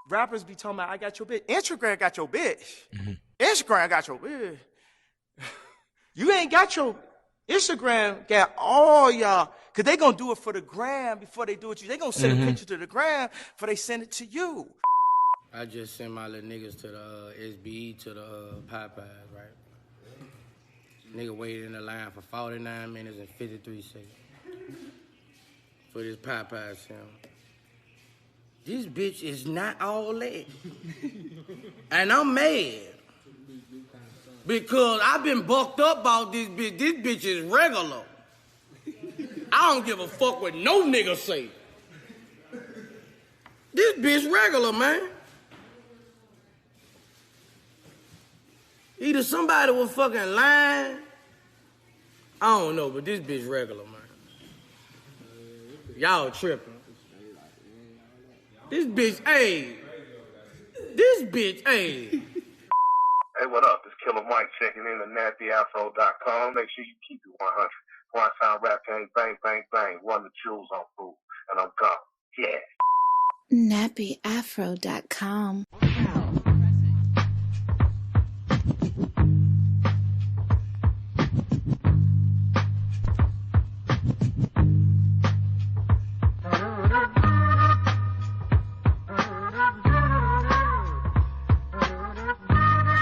rappers be talking about, I got your bitch. Instagram got your bitch. Instagram got your bitch. You ain't got your Instagram, got all y'all. Because they going to do it for the gram before they do it to you. They going to send a picture to the gram before they send it to you. I just sent my little niggas to the SBE, to the Popeyes, right? Nigga waited in the line for 49 minutes and 53 seconds for this Popeyes sound. This bitch is not all that. And I'm mad. Because I've been bucked up about this bitch. This bitch is regular. I don't give a fuck what no nigga say. This bitch regular, man. Either somebody was fucking lying, I don't know, but this bitch regular, man. Y'all tripping. This bitch, hey. This bitch, hey. Hey, what up? It's Killer Mike checking in at nappyafro.com. Make sure you keep it 100. One time rap game, bang, bang, bang. Run the jewels on food, and I'm gone. Yeah. nappyafro.com.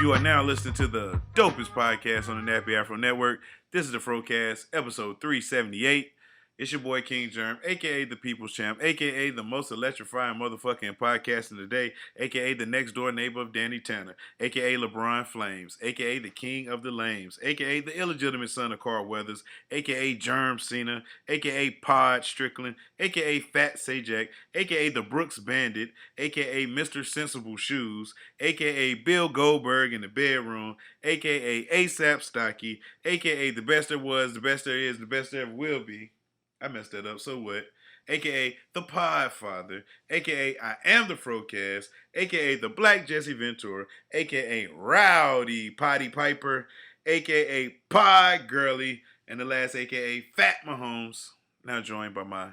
You are now listening to the dopest podcast on the Nappy Afro Network. This is the FROCAST, episode 378. It's your boy King Jerm, a.k.a. the People's Champ, a.k.a. the most electrifying motherfucking podcast in the day, a.k.a. the next door neighbor of Danny Tanner, a.k.a. LeBron Flames, a.k.a. the King of the Lames, a.k.a. the illegitimate son of Carl Weathers, a.k.a. Jerm Cena, a.k.a. Pod Strickland, a.k.a. Fat Sajak, a.k.a. the Brooks Bandit, a.k.a. Mr. Sensible Shoes, a.k.a. Bill Goldberg in the bedroom, a.k.a. ASAP Stocky, a.k.a. the best there was, the best there is, the best there ever will be. I messed that up, so what? A.K.A. the Podfather, A.K.A. I am the FROCAST, A.K.A. the Black Jesse Ventura, A.K.A. Rowdy Potty Piper, A.K.A. Pod Girly, and the last A.K.A. Fat Mahomes. Now joined by my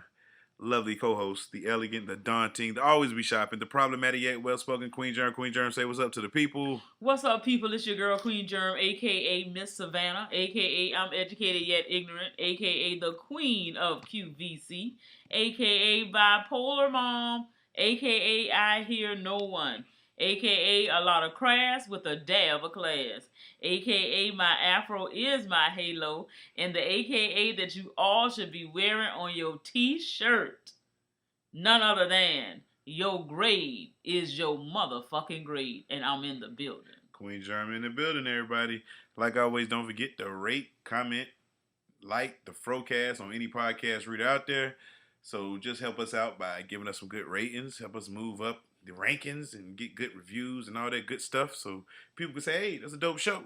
lovely co-host, the elegant, the daunting, the always be shopping, the problematic yet well-spoken Queen Jerm. Queen Jerm, say what's up to the people. What's up, people? It's your girl, Queen Jerm, a.k.a. Miss Savannah, a.k.a. I'm educated yet ignorant, a.k.a. the Queen of QVC, a.k.a. Bipolar Mom, a.k.a. I hear no one, a.k.a. a lot of crass with a dab of class, a.k.a. my afro is my halo, and the a.k.a. that you all should be wearing on your t-shirt. None other than your grade is your motherfucking grade, and I'm in the building. Queen Jerm in the building, everybody. Like always, don't forget to rate, comment, like the FROCAST on any podcast reader out there. So just help us out by giving us some good ratings. Help us move up the rankings and get good reviews and all that good stuff. So people can say, hey, that's a dope show.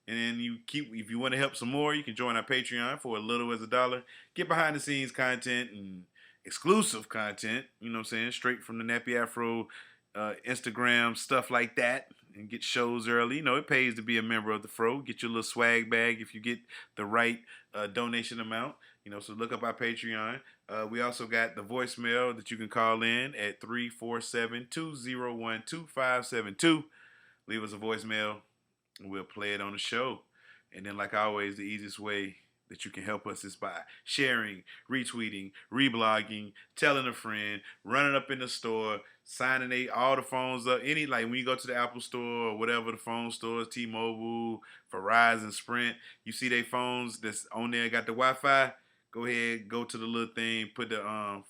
And then if you want to help some more, you can join our Patreon for as little as $1. Get behind the scenes content and exclusive content, you know what I'm saying, straight from the Nappy Afro Instagram, stuff like that, and get shows early. You know, it pays to be a member of the Fro. Get your little swag bag if you get the right donation amount. You know, so look up our Patreon. We also got the voicemail that you can call in at 347-201-2572. Leave us a voicemail, and we'll play it on the show. And then, like always, the easiest way that you can help us is by sharing, retweeting, reblogging, telling a friend, running up in the store, signing all the phones up. Like when you go to the Apple store or whatever the phone stores, T-Mobile, Verizon, Sprint, you see their phones that's on there, got the Wi-Fi. Go ahead, go to the little thing, put the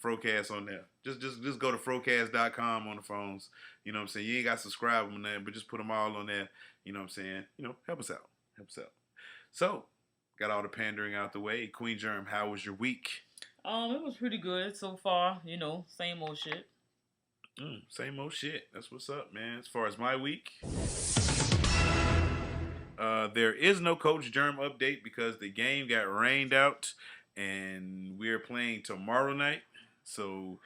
FROCAST on there. Just go to FROCAST.com on the phones. You know what I'm saying? You ain't got to subscribe on there, but just put them all on there. You know what I'm saying? You know, help us out. Help us out. So, got all the pandering out the way. Queen Jerm, how was your week? It was pretty good so far. You know, same old shit. Same old shit. That's what's up, man. As far as my week, there is no Coach Jerm update because the game got rained out, and we're playing tomorrow night. So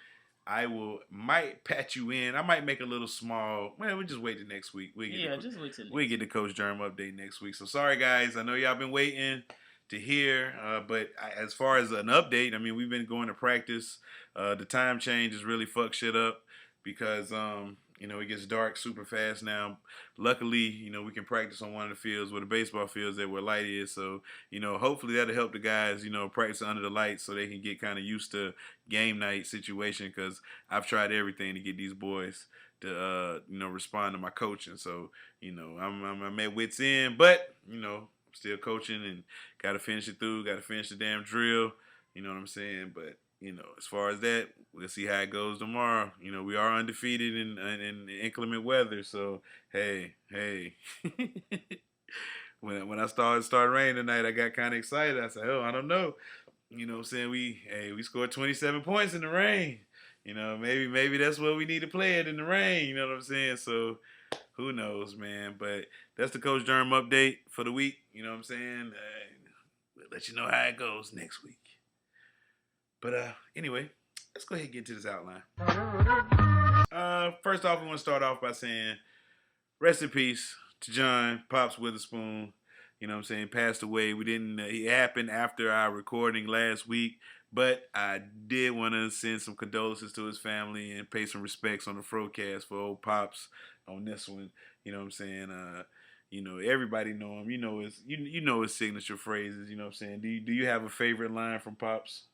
I might patch you in. I might make a little small. Well, we'll just wait till next week. Just wait till we'll get the Coach Jerm update next week. So sorry, guys. I know y'all been waiting to hear, but as far as an update, I mean, we've been going to practice. The time change has really fucked shit up. because it gets dark super fast now. Luckily, we can practice on one of the fields where the baseball fields that where light is. So, hopefully that'll help the guys, practice under the lights so they can get kind of used to game night situation. Because I've tried everything to get these boys to, respond to my coaching. So, I'm at wit's end, but I'm still coaching and got to finish it through. Got to finish the damn drill. You know what I'm saying? But as far as that, we'll see how it goes tomorrow. We are undefeated in inclement weather. So, hey. when I started raining tonight, I got kind of excited. I said, I don't know. You know what I'm saying? We scored 27 points in the rain. Maybe that's what we need to play it in the rain. You know what I'm saying? So, who knows, man? But that's the Coach Jerm update for the week. You know what I'm saying? We'll let you know how it goes next week. But anyway, let's go ahead and get to this outline. First off, I want to start off by saying rest in peace to John Pops Witherspoon. You know what I'm saying? Passed away. It happened after our recording last week, but I did want to send some condolences to his family and pay some respects on the FROCAST for old Pops on this one. You know what I'm saying? Everybody know him. You know his signature phrases. You know what I'm saying? Do you have a favorite line from Pops?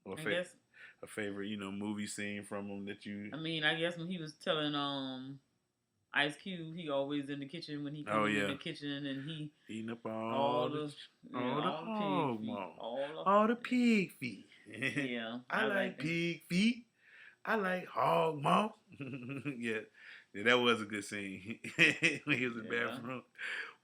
Or I guess a favorite, movie scene from him that you. I guess when he was telling Ice Cube, he always in the kitchen when he comes in the kitchen and he eating up all the pig feet. Yeah, I like pig feet. I like hog maw. Yeah, that was a good scene when he was in the bathroom.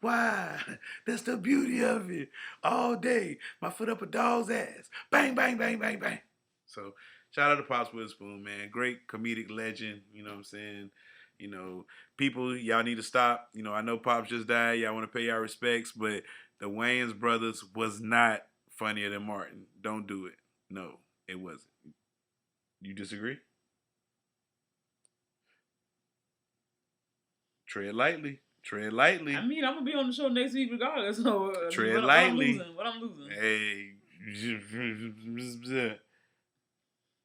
Why? That's the beauty of it. All day, my foot up a dog's ass. Bang, bang, bang, bang, bang. So, shout out to Pops Witherspoon, man. Great comedic legend. You know what I'm saying? People, y'all need to stop. I know Pops just died. Y'all want to pay y'all respects, but the Wayans brothers was not funnier than Martin. Don't do it. No, it wasn't. You disagree? Tread lightly. I'm gonna be on the show next week regardless. So tread lightly. What I'm losing. Hey.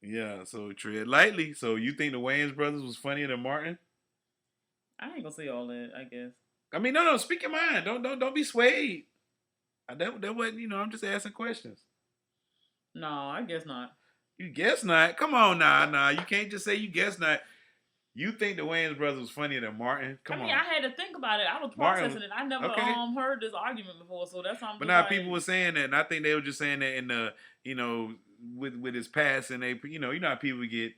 Yeah, so tread lightly. So you think the Wayans brothers was funnier than Martin? I ain't gonna say all that, I guess. No, speak your mind. Don't be swayed. That wasn't, I'm just asking questions. No, I guess not. You guess not? Come on, nah. You can't just say you guess not. You think the Wayans brothers was funnier than Martin? Come on. I had to think about it. I was processing it. I never heard this argument before, so that's why I'm. But now people were saying that, and I think they were just saying that in the, with his past, and they, how people get,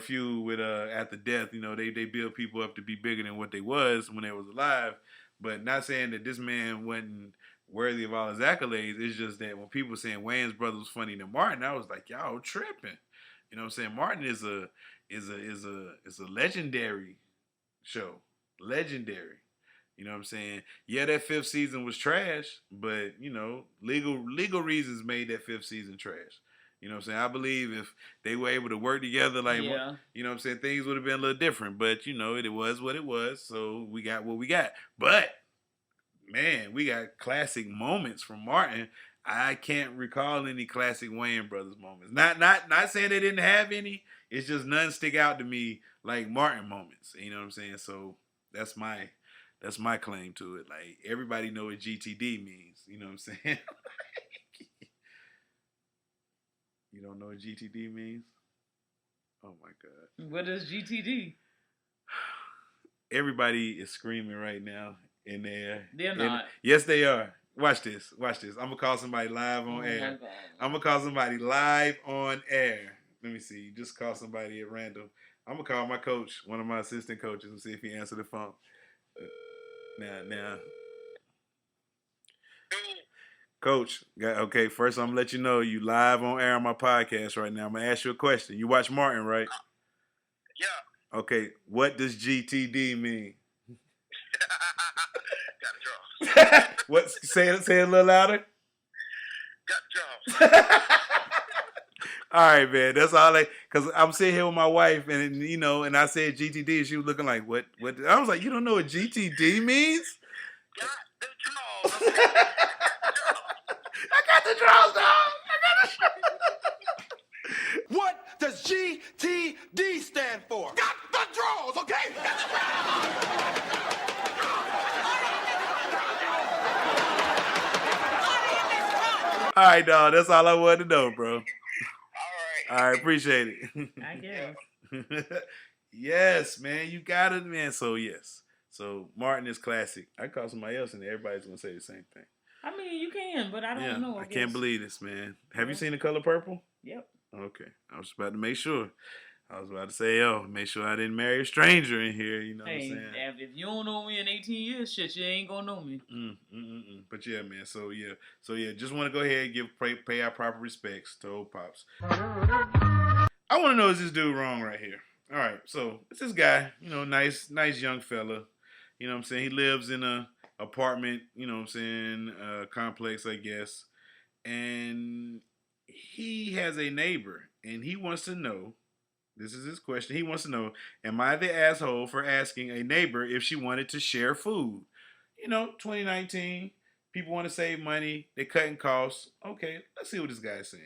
feud with after death. They build people up to be bigger than what they was when they was alive. But not saying that this man wasn't worthy of all his accolades. It's just that when people were saying Wayans brothers was funnier than Martin, I was like, y'all tripping. You know what I'm saying? Martin is a legendary show. Legendary. You know what I'm saying? Yeah, that 5th season was trash, but legal reasons made that 5th season trash. You know what I'm saying? I believe if they were able to work together, you know what I'm saying, things would have been a little different. But it was what it was, so we got what we got. But man, we got classic moments from Martin. I can't recall any classic Wayans brothers moments. Not saying they didn't have any. It's just none stick out to me like Martin moments. You know what I'm saying? So that's my claim to it. Like everybody know what G.T.D means. You know what I'm saying? You don't know what G.T.D means? Oh my God. What is G.T.D? Everybody is screaming right now in there. They're not. Yes, they are. Watch this. I'm going to call somebody live on air. I'm going to call somebody live on air. Let me see. Just call somebody at random. I'm going to call my coach, one of my assistant coaches, and see if he answers the phone. Now. Coach, okay, first I'm going to let you know you live on air on my podcast right now. I'm going to ask you a question. You watch Martin, right? Yeah. Okay, what does G.T.D mean? Got a draw. What? Say it a little louder. Got a draw. All right, man. That's all because I'm sitting here with my wife, and and I said GTD, and she was looking like, what? I was like, you don't know what GTD means? Got the draws. I got the draws, dog. I got the What does G.T.D stand for? Got the draws, okay? All right, dog. That's all I wanted to know, bro. All right. All right, appreciate it. I guess. Yes, man, you got it, man. So yes, so Martin is classic. I call somebody else, and everybody's gonna say the same thing. I mean, you can, but I don't know. I guess. can't believe this, man. Have you Yeah. seen The Color Purple? Yep. Okay, I was about to make sure. I was about to say, make sure I didn't marry a stranger in here. You know Hey, what I'm saying? if you don't know me in 18 years, shit, you ain't gonna know me. But yeah, man. So yeah, just want to go ahead and pay our proper respects to old pops. I want to know, is this dude wrong right here? All right, so it's this guy, nice young fella. You know what I'm saying? He lives in a apartment, complex, I guess. And he has a neighbor, and he wants to know, this is his question, he wants to know, am I the asshole for asking a neighbor if she wanted to share food? 2019, people want to save money, they're cutting costs. Okay, let's see what this guy's saying.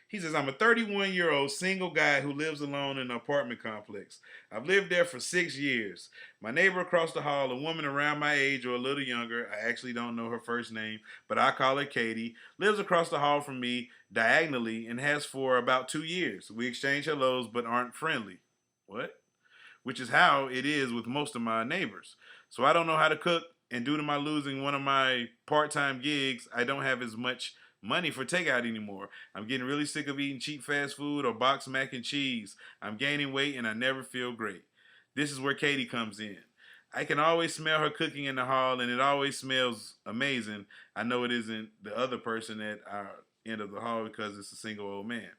He says, I'm a 31-year-old single guy who lives alone in an apartment complex. I've lived there for 6 years. My neighbor across the hall, a woman around my age or a little younger, I actually don't know her first name, but I call her Katie, lives across the hall from me diagonally and has for about 2 years. We exchange hellos but aren't friendly. What? Which is how it is with most of my neighbors. So I don't know how to cook, and due to my losing one of my part-time gigs, I don't have as much money for takeout anymore. I'm getting really sick of eating cheap fast food or boxed mac and cheese. I'm gaining weight and I never feel great. This is where Katie comes in. I can always smell her cooking in the hall and it always smells amazing. I know it isn't the other person at our end of the hall because it's a single old man.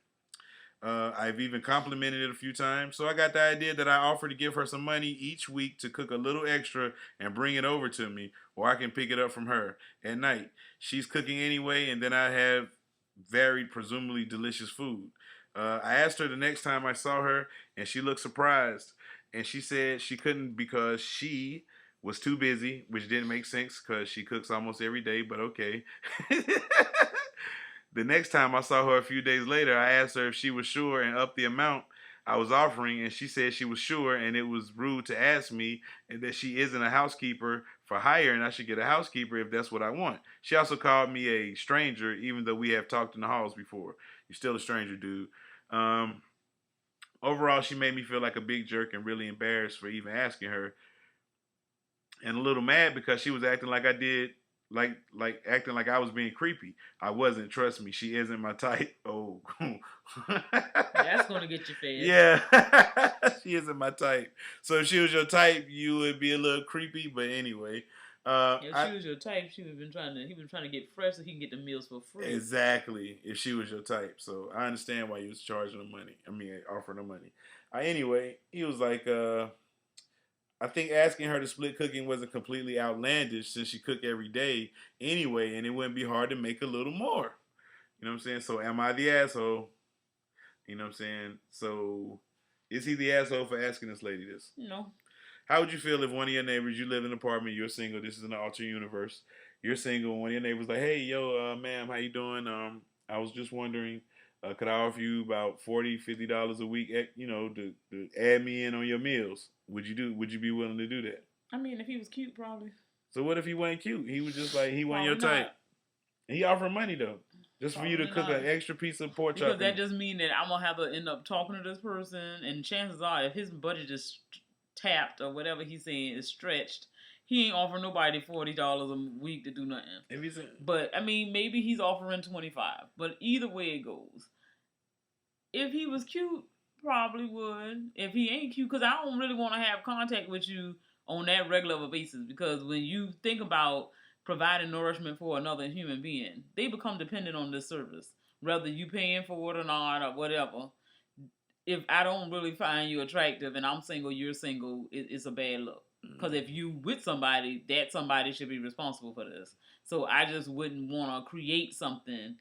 I've even complimented it a few times. So I got the idea that I offer to give her some money each week to cook a little extra and bring it over to me, or I can pick it up from her at night. She's cooking anyway, and then I have varied, presumably delicious food. I asked her the next time I saw her, and she looked surprised. And she said she couldn't because she was too busy, which didn't make sense because she cooks almost every day, but okay. The next time I saw her a few days later, I asked her if she was sure and upped the amount I was offering, and she said she was sure, and it was rude to ask me, and that she isn't a housekeeper for hire, and I should get a housekeeper if that's what I want. She also called me a stranger, even though we have talked in the halls before. You're still a stranger, dude. Overall, she made me feel like a big jerk and really embarrassed for even asking her, and a little mad because she was acting like I did. Like acting like I was being creepy. I wasn't. Trust me, she isn't my type. Oh, That's gonna get you fed. Yeah, she isn't my type. So if she was your type, you would be a little creepy. But anyway, if she was your type, he been trying to get fresh so he can get the meals for free. Exactly. If she was your type, so I understand why you was charging her money. I mean, offering her money. Anyway, he was like, I think asking her to split cooking wasn't completely outlandish since she cooked every day anyway, and it wouldn't be hard to make a little more. You know what I'm saying? So am I the asshole? You know what I'm saying? So is he the asshole for asking this lady this? No. How would you feel if one of your neighbors, you live in an apartment, you're single, this is an alternate universe, you're single, and one of your neighbors like, hey, yo, ma'am, how you doing? I was just wondering, could I offer you about $40, $50 a week, to add me in on your meals? Would you be willing to do that? I mean, if he was cute, probably. So what if he wasn't cute? He was just like, he wasn't your Probably type. not. He offered money, though. Just for you to cook an extra piece of pork chop. Because that just means that I'm going to have to end up talking to this person, and chances are, if his budget is tapped or whatever he's saying is stretched, he ain't offering nobody $40 a week to do nothing. But, I mean, maybe he's offering $25. But either way it goes. If he was cute, probably would. If he ain't cute, because I don't really want to have contact with you on that regular basis. Because when you think about providing nourishment for another human being, they become dependent on this service. Whether you paying for it or not or whatever. If I don't really find you attractive and I'm single, you're single, it's a bad look. Because if you with somebody, that somebody should be responsible for this. So I just wouldn't want to create something,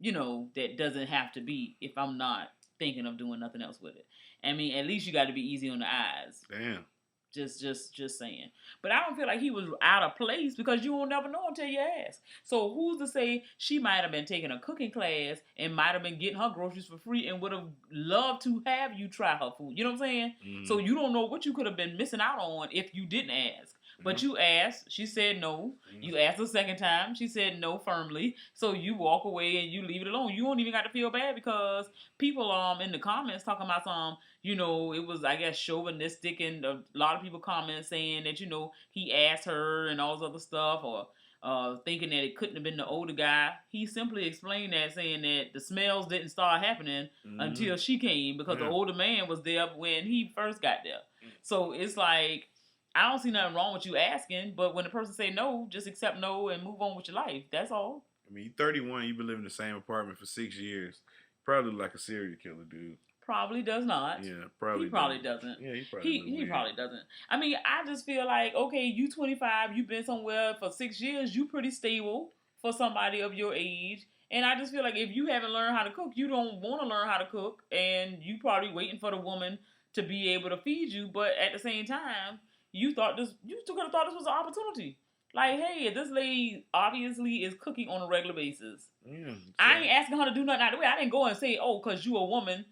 that doesn't have to be if I'm not thinking of doing nothing else with it. I mean, at least you got to be easy on the eyes. Damn. Just saying. But I don't feel like he was out of place because you will never know until you ask. So who's to say she might have been taking a cooking class and might have been getting her groceries for free and would have loved to have you try her food. You know what I'm saying? Mm. So you don't know what you could have been missing out on if you didn't ask. But you asked, she said no. You asked a second time, she said no firmly. So you walk away and you leave it alone. You don't even got to feel bad because people in the comments talking about some, you know, it was, I guess, chauvinistic, and a lot of people comment saying that, you know, he asked her and all this other stuff, or thinking that it couldn't have been the older guy. He simply explained that, saying that the smells didn't start happening until she came because the older man was there when he first got there. So it's like, I don't see nothing wrong with you asking, but when the person say no, just accept no and move on with your life. That's all. I mean, you're 31, you've been living in the same apartment for 6 years. Probably look like a serial killer, dude. Probably does not. Yeah, probably. He probably doesn't. Yeah, he probably doesn't. I mean, I just feel like, okay, you 25, you've been somewhere for 6 years, you pretty stable for somebody of your age. And I just feel like if you haven't learned how to cook, you don't want to learn how to cook, and you probably waiting for the woman to be able to feed you. But at the same time, you could have thought this was an opportunity. Like, hey, this lady obviously is cooking on a regular basis. Yeah, I ain't asking her to do nothing out of the way. I didn't go and say, oh, because you a woman,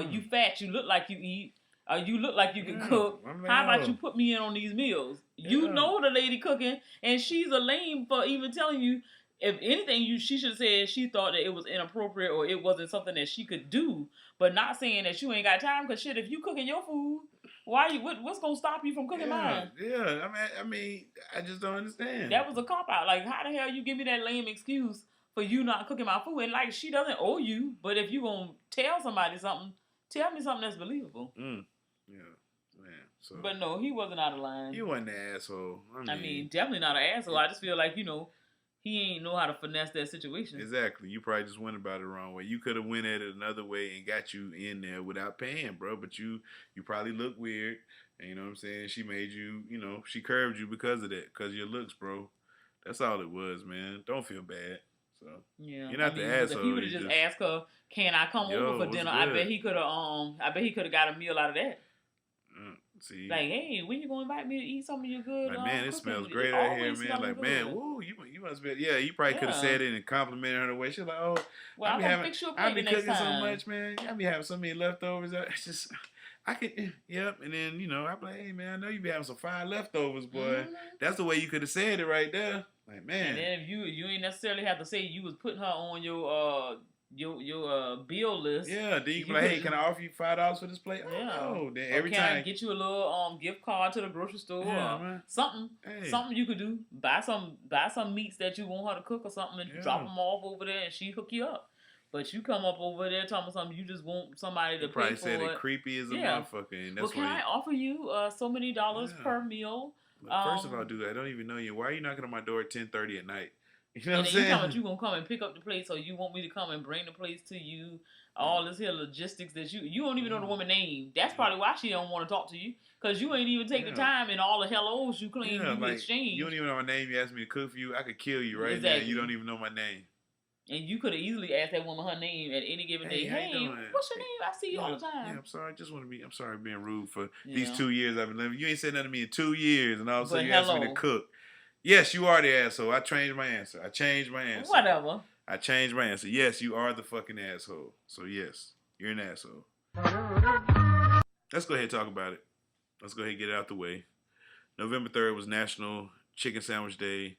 you fat, you look like you eat, you look like you can cook. How about you put me in on these meals? You know the lady cooking, and she's a lame for even telling you. If anything, she should have said she thought that it was inappropriate or it wasn't something that she could do, but not saying that you ain't got time. Because shit, if you cooking your food, what's gonna stop you from cooking mine? Yeah, I mean, I just don't understand. That was a cop out. Like, how the hell you give me that lame excuse for you not cooking my food? And like, she doesn't owe you, but if you gonna tell somebody something, tell me something that's believable. Yeah, man. So, but no, he wasn't out of line. He wasn't an asshole. I mean, definitely not an asshole. I just feel like, you know, he ain't know how to finesse that situation. Exactly. You probably just went about it the wrong way. You could have went at it another way and got you in there without paying, bro. But you probably look weird. And you know what I'm saying? She made you, you know, she curved you because of that. Because of your looks, bro. That's all it was, man. Don't feel bad. So yeah, you're not the asshole. If he would have just asked her, "Can I come over for dinner?" I bet he could have got a meal out of that. See, like, hey, when you gonna invite me to eat some of your good? Like, man, it smells great out here, man. Like, man, woo, you must be. Yeah, you probably could have said it and complimented her the way. She's like, oh, well, I'm gonna fix you a plate the next cooking time. so much, man. I be having so many leftovers. It's just, I could, yep. And then, you know, I'm like, hey, man, I know you be having some fine leftovers, boy. Mm-hmm. That's the way you could have said it right there. Like, man. And then if you ain't necessarily have to say you was putting her on your bill list. Yeah, then you can be like, hey, can I offer you $5 for this plate? Yeah. Oh, then every time I get you a little gift card to the grocery store or something. Hey. Something you could do. Buy some meats that you want her to cook or something and drop them off over there and she hook you up. But you come up over there talking about something, you just want somebody to pay for it. Probably said it creepy as a motherfucker. And that's can I offer you so many dollars per meal? But first of all, dude, I don't even know you. Why are you knocking on my door at 10:30 at night? You know what I'm saying? You gonna come and pick up the place, or you want me to come and bring the place to you? All this here logistics that you don't even know the woman's name. That's probably why she don't want to talk to you, because you ain't even take the time and all the hellos you claim you exchange. You don't even know my name. You asked me to cook for you. I could kill you right now. You don't even know my name. And you could have easily asked that woman her name at any given day. Hey, what's your name? I see you all the time. Yeah, I'm sorry. I'm sorry being rude for these 2 years I've been living. You ain't said nothing to me in 2 years, and all of a sudden you asked me to cook. Yes, you are the asshole. I changed my answer. Whatever. I changed my answer. Yes, you are the fucking asshole. So yes, you're an asshole. Let's go ahead and talk about it. Let's go ahead and get it out the way. November 3rd was National Chicken Sandwich Day.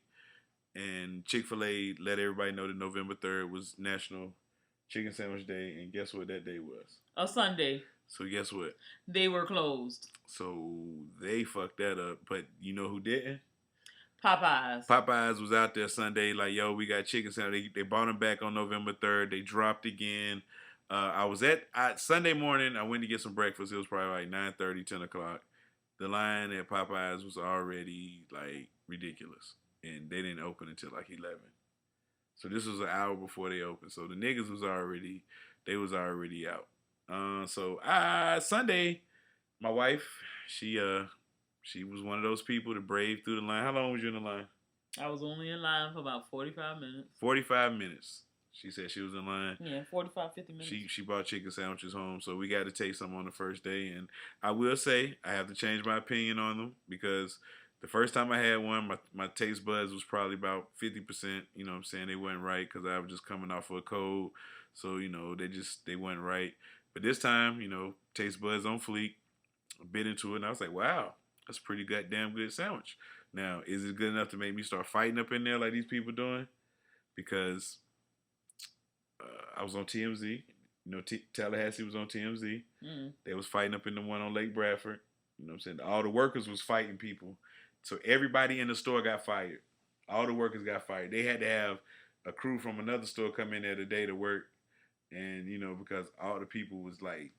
And Chick-fil-A let everybody know that November 3rd was National Chicken Sandwich Day. And guess what that day was? A Sunday. So guess what? They were closed. So they fucked that up. But you know who didn't? Popeyes. Popeyes was out there Sunday like, yo, we got chicken sandwich. They brought them back on November 3rd. They dropped again. I was Sunday morning. I went to get some breakfast. It was probably like 9:30, 10 o'clock. The line at Popeyes was already like ridiculous. And they didn't open until like 11. So this was an hour before they opened. So the niggas was already out. So Sunday, my wife, she was one of those people that braved through the line. How long was you in the line? I was only in line for about 45 minutes. 45 minutes. She said she was in line. Yeah, 45, 50 minutes. She brought chicken sandwiches home, so we got to taste some on the first day. And I will say I have to change my opinion on them because the first time I had one, my taste buds was probably about 50%. You know what I'm saying? They weren't right because I was just coming off of a cold. So, you know, they weren't right. But this time, you know, taste buds on fleek. I bit into it and I was like, wow, that's a pretty goddamn good sandwich. Now, is it good enough to make me start fighting up in there like these people doing? Because I was on TMZ. You know, Tallahassee was on TMZ. They was fighting up in the one on Lake Bradford. You know what I'm saying? All the workers was fighting people. So everybody in the store got fired. All the workers got fired. They had to have a crew from another store come in there today to work. And, you know, because all the people was like,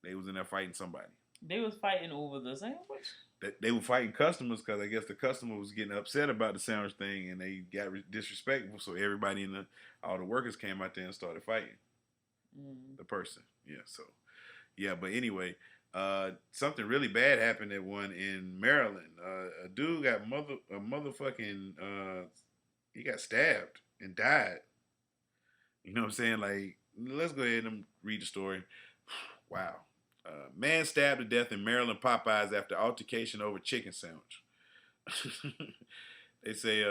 they was in there fighting somebody. They was fighting over the sandwich? They were fighting customers because I guess the customer was getting upset about the sandwich thing and they got disrespectful. So everybody all the workers came out there and started fighting the person. Yeah. So, yeah. But anyway, something really bad happened at one in Maryland. A dude got he got stabbed and died. You know what I'm saying? Like, let's go ahead and read the story. Wow. Man stabbed to death in Maryland Popeyes after altercation over chicken sandwich. They say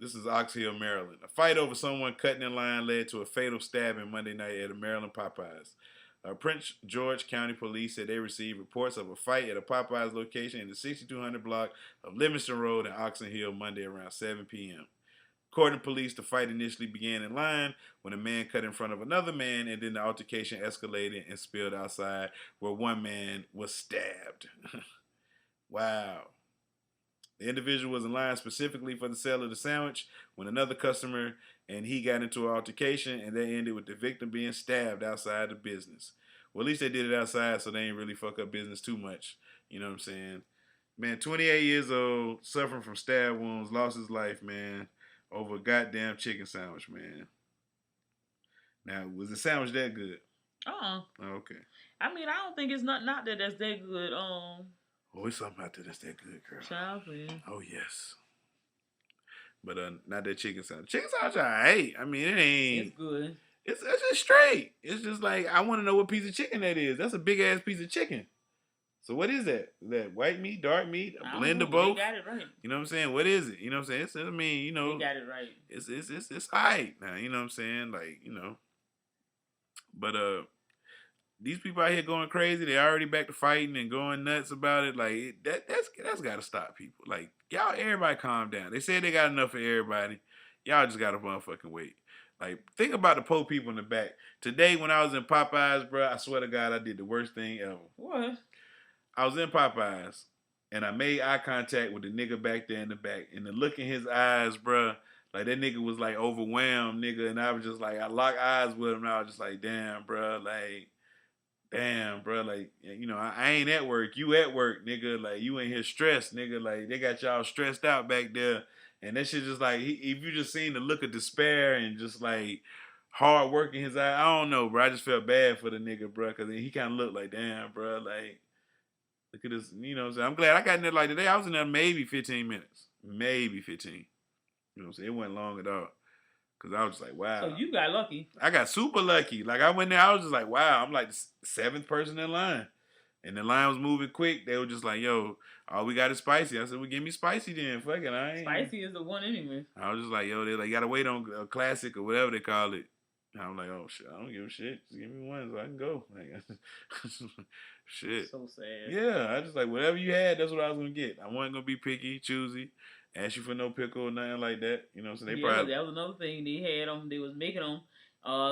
this is Ox Hill, Maryland. A fight over someone cutting in line led to a fatal stabbing Monday night at a Maryland Popeyes. Prince George County Police said they received reports of a fight at a Popeyes location in the 6200 block of Livingston Road in Oxon Hill Monday around 7 p.m. According to police, the fight initially began in line when a man cut in front of another man, and then the altercation escalated and spilled outside where one man was stabbed. Wow. The individual was in line specifically for the sale of the sandwich when another customer and he got into an altercation, and that ended with the victim being stabbed outside the business. Well, at least they did it outside, so they ain't really fuck up business too much. You know what I'm saying? Man, 28 years old, suffering from stab wounds, lost his life, man. Over a goddamn chicken sandwich, man. Now, was the sandwich that good? Oh, okay. I mean, I don't think it's not that that's that good. Oh, it's something out there that's that good, girl. Child, please. Oh, yes. But not that chicken sandwich. Chicken sandwich, alright. I mean, it ain't. It's good. It's just straight. It's just like, I want to know what piece of chicken that is. That's a big ass piece of chicken. So what is that? Is that white meat, dark meat, a blend of both? They got it right. You know what I'm saying? What is it? You know what I'm saying? You know. They got it right. It's alright now. You know what I'm saying? Like, you know. But these people out here going crazy. They already back to fighting and going nuts about it. Like that's got to stop, people. Like, y'all, everybody calm down. They said they got enough for everybody. Y'all just got to motherfucking wait. Like, think about the poor people in the back. Today when I was in Popeyes, bro, I swear to God, I did the worst thing ever. What? I was in Popeyes, and I made eye contact with the nigga back there in the back. And the look in his eyes, bruh, like, that nigga was, like, overwhelmed, nigga. And I was just, like, I locked eyes with him, and I was just like, damn, bruh, like, you know, I ain't at work. You at work, nigga. Like, you in here stressed, nigga. Like, they got y'all stressed out back there. And that shit just, like, if you just seen the look of despair and just, like, hard work in his eye, I don't know, bro. I just felt bad for the nigga, bro, because he kind of looked like, damn, bro, like, look at this, you know what I'm saying? I'm glad I got in there like today. I was in there maybe 15 minutes. Maybe 15. You know what I'm saying? It wasn't long at all. Because I was just like, wow. So you got lucky. I got super lucky. Like, I went there, I was just like, wow. I'm like the seventh person in line. And the line was moving quick. They were just like, yo, all we got is spicy. I said, well, give me spicy then. Fuck it, I ain't. Spicy is the one anyway. I was just like, yo, they like, gotta wait on a classic or whatever they call it. And I'm like, oh, shit, I don't give a shit. Just give me one so I can go. Like, shit. So sad. Yeah, I just like, whatever you had, that's what I was going to get. I wasn't going to be picky, choosy, ask you for no pickle or nothing like that. You know what I'm saying? That was another thing. They had them, they was making them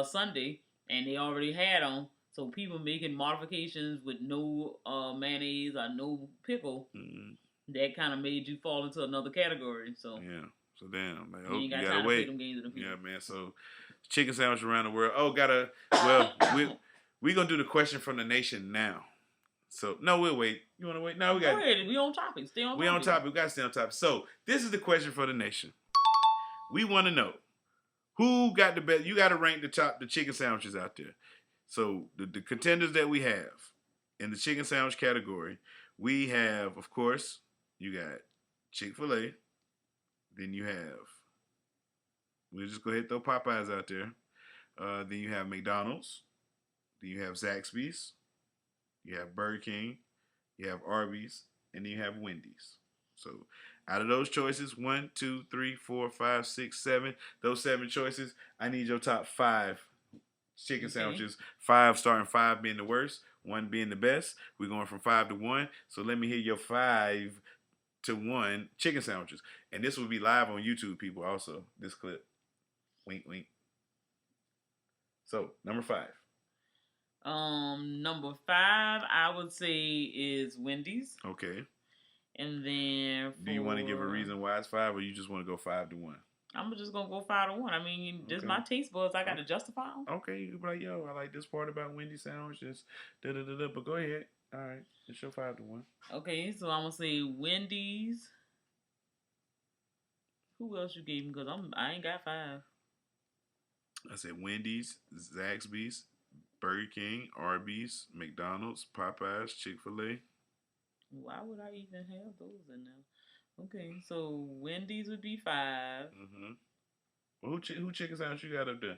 Sunday, and they already had them. So people making modifications with no mayonnaise or no pickle, that kind of made you fall into another category. So yeah. So damn, like, you gotta time wait. To play them games with them yeah, man. So chicken sandwich around the world. Oh, well, we gonna do the question from the nation now. So no, we'll wait. You wanna wait? No, we got. Go ahead. We on topic. Stay on. We on topic. We gotta stay on topic. So this is the question for the nation. We want to know who got the best. You got to rank the chicken sandwiches out there. So the contenders that we have in the chicken sandwich category, we have, of course, you got Chick-fil-A. Then you have, we'll just go ahead and throw Popeyes out there. Then you have McDonald's. Then you have Zaxby's. You have Burger King. You have Arby's. And then you have Wendy's. So out of those choices, 1, 2, 3, 4, 5, 6, 7, those 7 choices, I need your top 5 chicken sandwiches. 5 starting 5 being the worst, 1 being the best. We're going from 5 to 1. So let me hear your 5 to 1 chicken sandwiches. And this will be live on YouTube, people, also, this clip. Wink, wink. So, number 5. Number 5, I would say is Wendy's. Okay. And then do you want to give a reason why it's 5, or you just want to go 5 to 1? I'm just gonna go 5 to 1. I mean, this my taste buds. I got to justify them. Okay, you can be like, yo, I like this part about Wendy's sandwiches. Da da da da. But go ahead. All right, it's your 5 to 1. Okay, so I'm gonna say Wendy's. Who else you gave me? Because I ain't got 5. I said Wendy's, Zaxby's, Burger King, Arby's, McDonald's, Popeyes, Chick-fil-A. Why would I even have those in there? Okay, so Wendy's would be 5. Mm-hmm. Well, who chicken sandwich you got up there?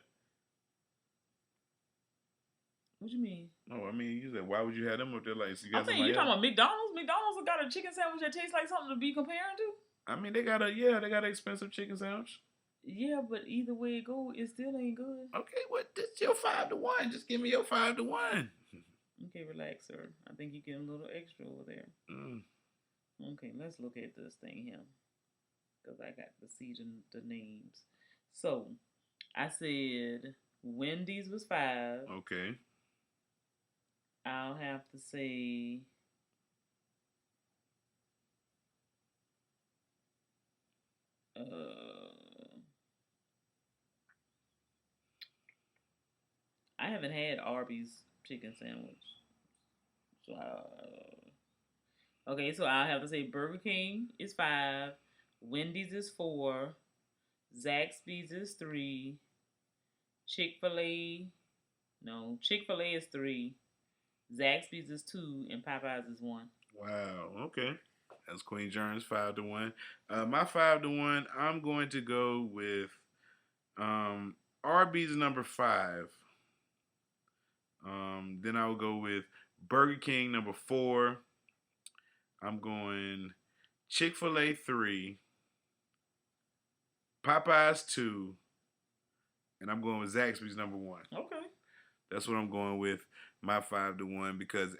What you mean? Oh, I mean, you said, why would you have them up there? Like, so you I'm saying, you talking about McDonald's? McDonald's got a chicken sandwich that tastes like something to be comparing to? I mean, they got an expensive chicken sandwich. Yeah, but either way it go, it still ain't good. Okay, what? This your 5 to 1. Just give me your 5 to 1. Okay, relax, sir. I think you get a little extra over there. Okay, let's look at this thing here. Because I got to see the names. So, I said Wendy's was 5. Okay. I'll have to say... I haven't had Arby's chicken sandwich. So, okay, so I'll have to say Burger King is 5. Wendy's is 4. Zaxby's is 3. Chick-fil-A is 3. Zaxby's is 2. And Popeyes is 1. Wow, okay. That's Queen Jerm's 5 to 1. My 5 to 1, I'm going to go with Arby's number 5. Then I will go with Burger King number 4. I'm going Chick-fil-A 3. Popeyes 2. And I'm going with Zaxby's number 1. Okay. That's what I'm going with. My 5 to 1 because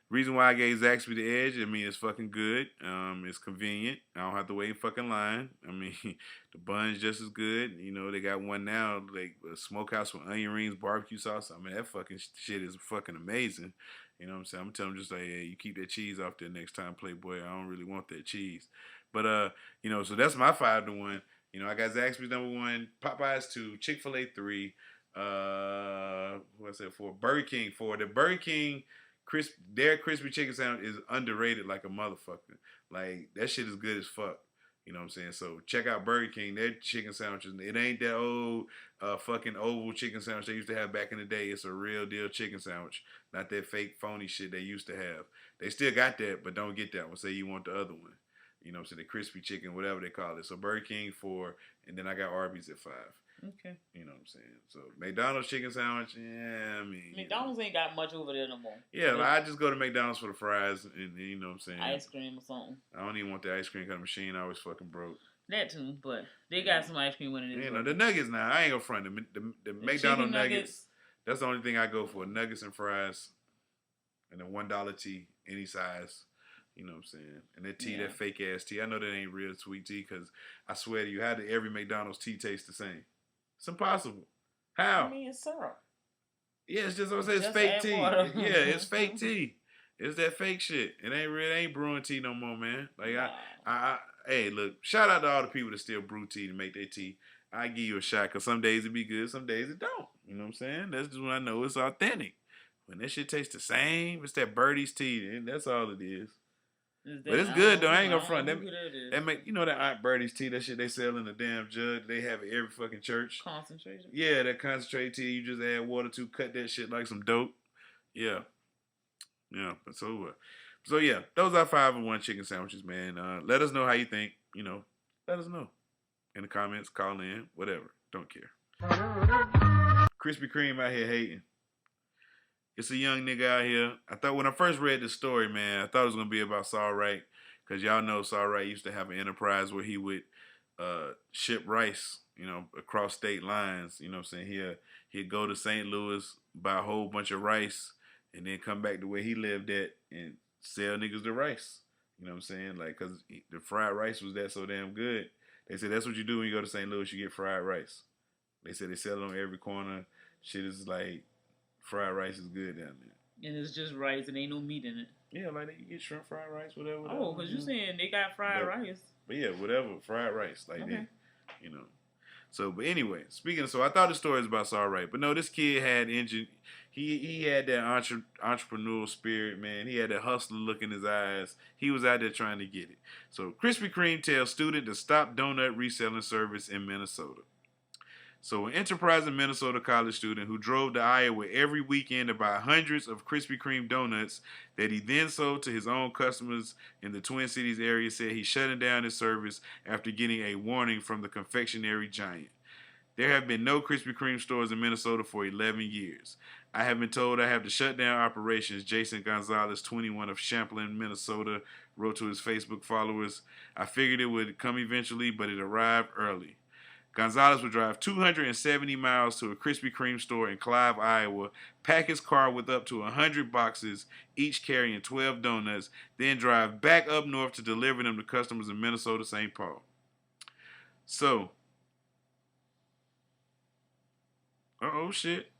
reason why I gave Zaxby the edge, I mean, it's fucking good. It's convenient. I don't have to wait in fucking line. I mean, the bun's just as good. You know, they got one now, like a smokehouse with onion rings, barbecue sauce. I mean, that fucking shit is fucking amazing. You know what I'm saying? I'm telling them just like, hey, you keep that cheese off there next time, Playboy. I don't really want that cheese. But, you know, so that's my 5 to 1. You know, I got Zaxby's number 1, Popeyes 2, Chick-fil-A 3, what's that for? Burger King 4. The Burger King their crispy chicken sandwich is underrated like a motherfucker. Like, that shit is good as fuck. You know what I'm saying? So check out Burger King. Their chicken sandwiches, it ain't that old fucking oval chicken sandwich they used to have back in the day. It's a real deal chicken sandwich. Not that fake phony shit they used to have. They still got that, but don't get that one. Say you want the other one. You know what I'm saying? The crispy chicken, whatever they call it. So Burger King 4, and then I got Arby's at 5. Okay. You know what I'm saying? So McDonald's chicken sandwich, yeah, I mean. McDonald's ain't got much over there no more. Yeah, I just go to McDonald's for the fries, and you know what I'm saying? Ice cream or something. I don't even want the ice cream because the machine always fucking broke. That too, but they got some ice cream when it is. You know, the nuggets now, I ain't gonna front them. The McDonald's nuggets, that's the only thing I go for. Nuggets and fries, and a $1 tea, any size. You know what I'm saying? And that tea, that fake ass tea. I know that ain't real sweet tea because I swear to you, how did every McDonald's tea taste the same? It's impossible. How? I mean, it's syrup. Yeah, it's just what I say. It's fake tea. Yeah, it's fake tea. It's that fake shit. It ain't real. It ain't brewing tea no more, man. Like I hey, look. Shout out to all the people that still brew tea to make their tea. I give you a shot because some days it be good, some days it don't. You know what I'm saying? That's just when I know it's authentic. When that shit tastes the same, it's that Birdie's tea, and that's all it is. But it's good though. I ain't gonna front. That make, you know, that Aunt Birdie's tea, that shit they sell in the damn jug. They have it every fucking church. Concentrated. Yeah, that concentrated tea. You just add water to, cut that shit like some dope. Yeah. But so yeah, those are 5 and 1 chicken sandwiches, man. Let us know how you think. You know, let us know in the comments. Call in, whatever. Don't care. Krispy Kreme out here hating. It's a young nigga out here. I thought when I first read this story, man, I thought it was gonna be about Saul Wright, because y'all know Saul Wright used to have an enterprise where he would ship rice, across state lines. You know what I'm saying? He'd go to St. Louis, buy a whole bunch of rice, and then come back to where he lived at and sell niggas the rice. You know what I'm saying? Like, because the fried rice was that so damn good. They said that's what you do when you go to St. Louis, you get fried rice. They said they sell it on every corner. Shit is like, fried rice is good down there. And it's just rice and ain't no meat in it. Yeah, like they get shrimp fried rice, whatever. Oh, because you saying they got fried rice. But yeah, whatever, fried rice. Like Okay. they, So, but anyway, so I thought the story was about Saul Wright. But no, this kid had he had that entrepreneurial spirit, man. He had that hustler look in his eyes. He was out there trying to get it. So Krispy Kreme tells student to stop donut reselling service in Minnesota. So an enterprising Minnesota college student who drove to Iowa every weekend to buy hundreds of Krispy Kreme donuts that he then sold to his own customers in the Twin Cities area said he's shutting down his service after getting a warning from the confectionery giant. There have been no Krispy Kreme stores in Minnesota for 11 years. I have been told I have to shut down operations, Jason Gonzalez, 21 of Champlain, Minnesota, wrote to his Facebook followers. I figured it would come eventually, but it arrived early. Gonzalez would drive 270 miles to a Krispy Kreme store in Clive, Iowa, pack his car with up to 100 boxes, each carrying 12 donuts, then drive back up north to deliver them to customers in Minnesota, St. Paul. So, oh shit.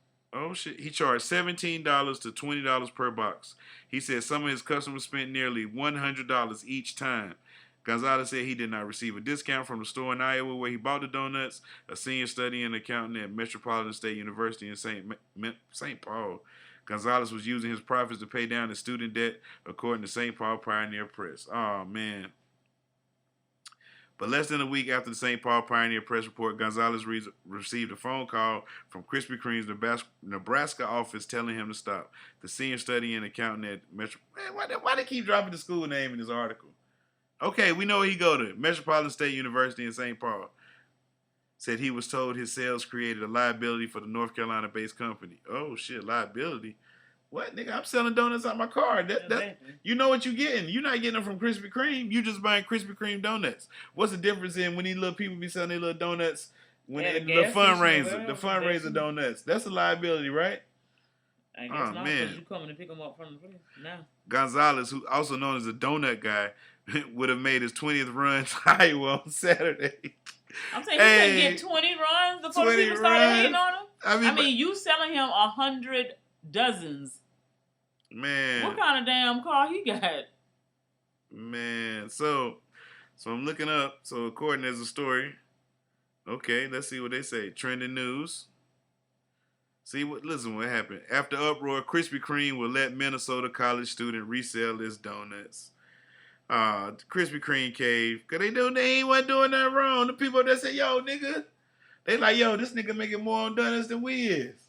He charged $17 to $20 per box. He said some of his customers spent nearly $100 each time. Gonzalez said he did not receive a discount from the store in Iowa where he bought the donuts, a senior studying accountant at Metropolitan State University in St. Paul. Gonzalez was using his profits to pay down his student debt, according to St. Paul Pioneer Press. Oh, man. But less than a week after the St. Paul Pioneer Press report, Gonzalez received a phone call from Krispy Kreme's Nebraska office telling him to stop. The senior studying accountant at Metro... Man, why they keep dropping the school name in this article? Okay, we know where he go to. Metropolitan State University in St. Paul. Said he was told his sales created a liability for the North Carolina-based company. Oh, shit, liability? What, nigga? I'm selling donuts out my car. You know what you're getting. You're not getting them from Krispy Kreme. You just buying Krispy Kreme donuts. What's the difference in when these little people be selling their little donuts when the fundraiser donuts? That's a liability, right? I guess not, because you coming to pick them up from the place now. Gonzalez, who also known as a donut guy, would have made his 20th run to Iowa on Saturday. I'm saying he couldn't get 20 runs before people started hating on him. I mean, you selling him 100 dozens. Man. What kind of damn car he got? Man. So I'm looking up. So according to the story, okay, let's see what they say. Trending news. Listen what happened. After uproar, Krispy Kreme will let Minnesota college student resell his donuts. Krispy Kreme cave. Cause they ain't wasn't doing nothing wrong. The people that say, yo, nigga, they like, yo, this nigga making more on donuts than we is.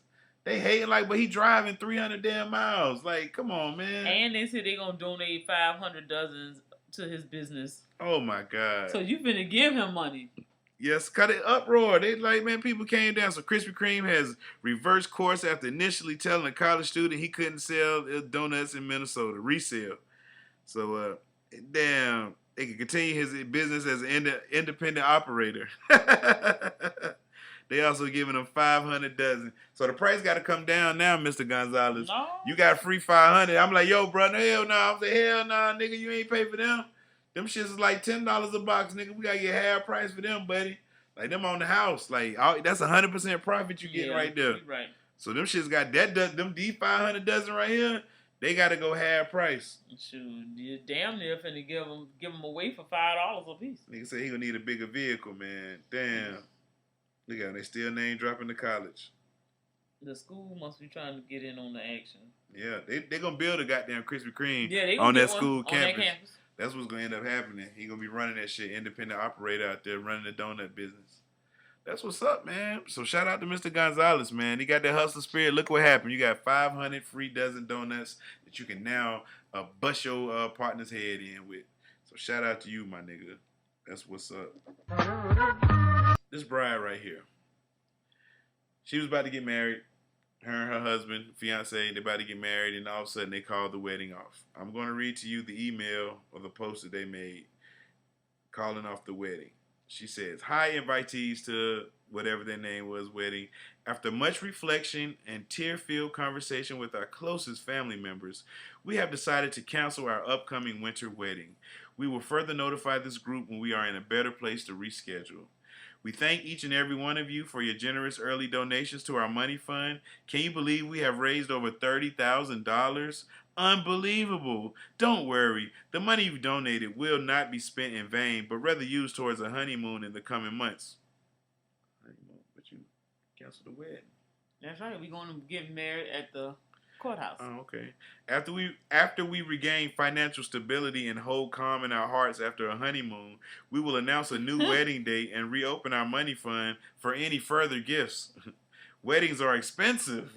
They hating like, but he driving 300 damn miles. Like, come on, man. And they said they gonna donate 500 dozens to his business. Oh my God. So you finna give him money. Yes, cut it uproar. They like, man, people came down. So Krispy Kreme has reversed course after initially telling a college student he couldn't sell donuts in Minnesota, resale. So, damn, they can continue his business as an independent operator. They also giving him 500 dozen. So the price got to come down now, Mr. Gonzalez. No. You got free 500. I'm like, yo, brother, hell no. I'm like, hell no, nigga, you ain't pay for them. Them shits is like $10 a box, nigga. We got to get half price for them, buddy. Like, them on the house. Like, that's 100% profit you getting right there. Right. So them shits got them D500 dozen right here. They got to go half price. Shoot, you damn near finna give them away for $5 a piece. Nigga said he gonna need a bigger vehicle, man. Damn. Look at them. They still name dropping the college. The school must be trying to get in on the action. Yeah, they gonna build a goddamn Krispy Kreme on that school campus. On that campus. That's what's gonna end up happening. He gonna be running that shit, independent operator out there running the donut business. That's what's up, man. So shout out to Mr. Gonzalez, man. He got that hustler spirit. Look what happened. You got 500 free dozen donuts that you can now bust your partner's head in with. So shout out to you, my nigga. That's what's up. This bride right here. She was about to get married. Her and her husband, fiance, they about to get married, and all of a sudden they called the wedding off. I'm going to read to you the email or the post that they made calling off the wedding. She says, "Hi, invitees to whatever their name was wedding. After much reflection and tear-filled conversation with our closest family members, we have decided to cancel our upcoming winter wedding. We will further notify this group when we are in a better place to reschedule. We thank each and every one of you for your generous early donations to our money fund. Can you believe we have raised over $30,000? Unbelievable. Don't worry. The money you've donated will not be spent in vain, but rather used towards a honeymoon in the coming months." Honeymoon? But you canceled the wedding. That's right. We're going to get married at the courthouse. Oh, okay. After we regain financial stability and hold calm in our hearts after a honeymoon, we will announce a new wedding date and reopen our money fund for any further gifts. Weddings are expensive.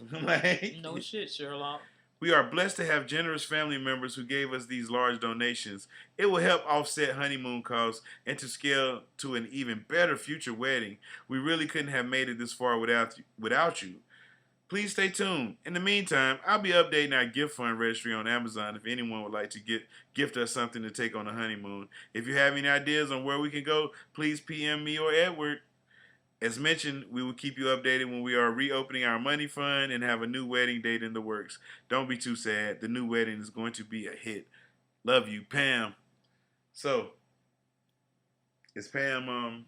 No shit, Sherlock. We are blessed to have generous family members who gave us these large donations. It will help offset honeymoon costs and to scale to an even better future wedding. We really couldn't have made it this far without you. Please stay tuned. In the meantime, I'll be updating our gift fund registry on Amazon if anyone would like to gift us something to take on the honeymoon. If you have any ideas on where we can go, please PM me or Edward. As mentioned, we will keep you updated when we are reopening our money fund and have a new wedding date in the works. Don't be too sad. The new wedding is going to be a hit. Love you, Pam. So, is Pam,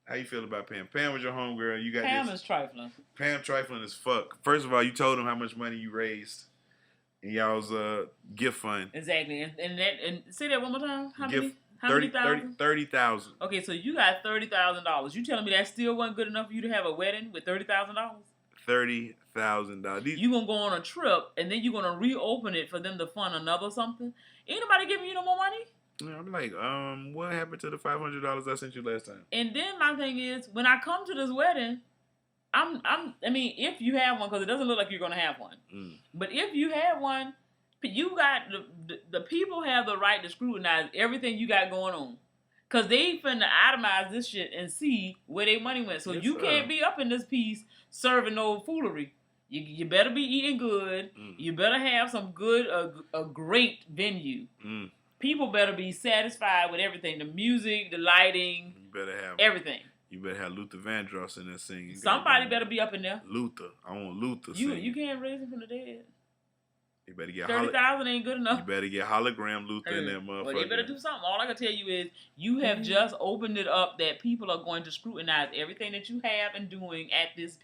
how you feel about Pam? Pam was your homegirl. You got Pam is trifling. Pam trifling as fuck. First of all, you told him how much money you raised in y'all's gift fund. Exactly. And say that one more time. How gift, many? How many thousand? 30,000. Okay, so you got $30,000. You telling me that still wasn't good enough for you to have a wedding with $30,000? $30,000. You gonna go on a trip and then you gonna reopen it for them to fund another something? Ain't nobody giving you no more money? Yeah, I'm like, what happened to the $500 I sent you last time? And then my thing is, when I come to this wedding, I mean, if you have one, because it doesn't look like you're gonna have one, but if you have one, you got the people have the right to scrutinize everything you got going on, cause they finna itemize this shit and see where their money went. So yes, you can't be up in this piece serving no foolery. You better be eating good. You better have some good, a great venue. People better be satisfied with everything: the music, the lighting. You better have everything. You better have Luther Vandross in there singing. Somebody better be up in there. Luther, I want Luther singing. You can't raise him from the dead. You better get 30,000 ain't good enough. You better get hologram Luther in that motherfucker. Well, they better do something. All I can tell you is you have just opened it up that people are going to scrutinize everything that you have and doing at this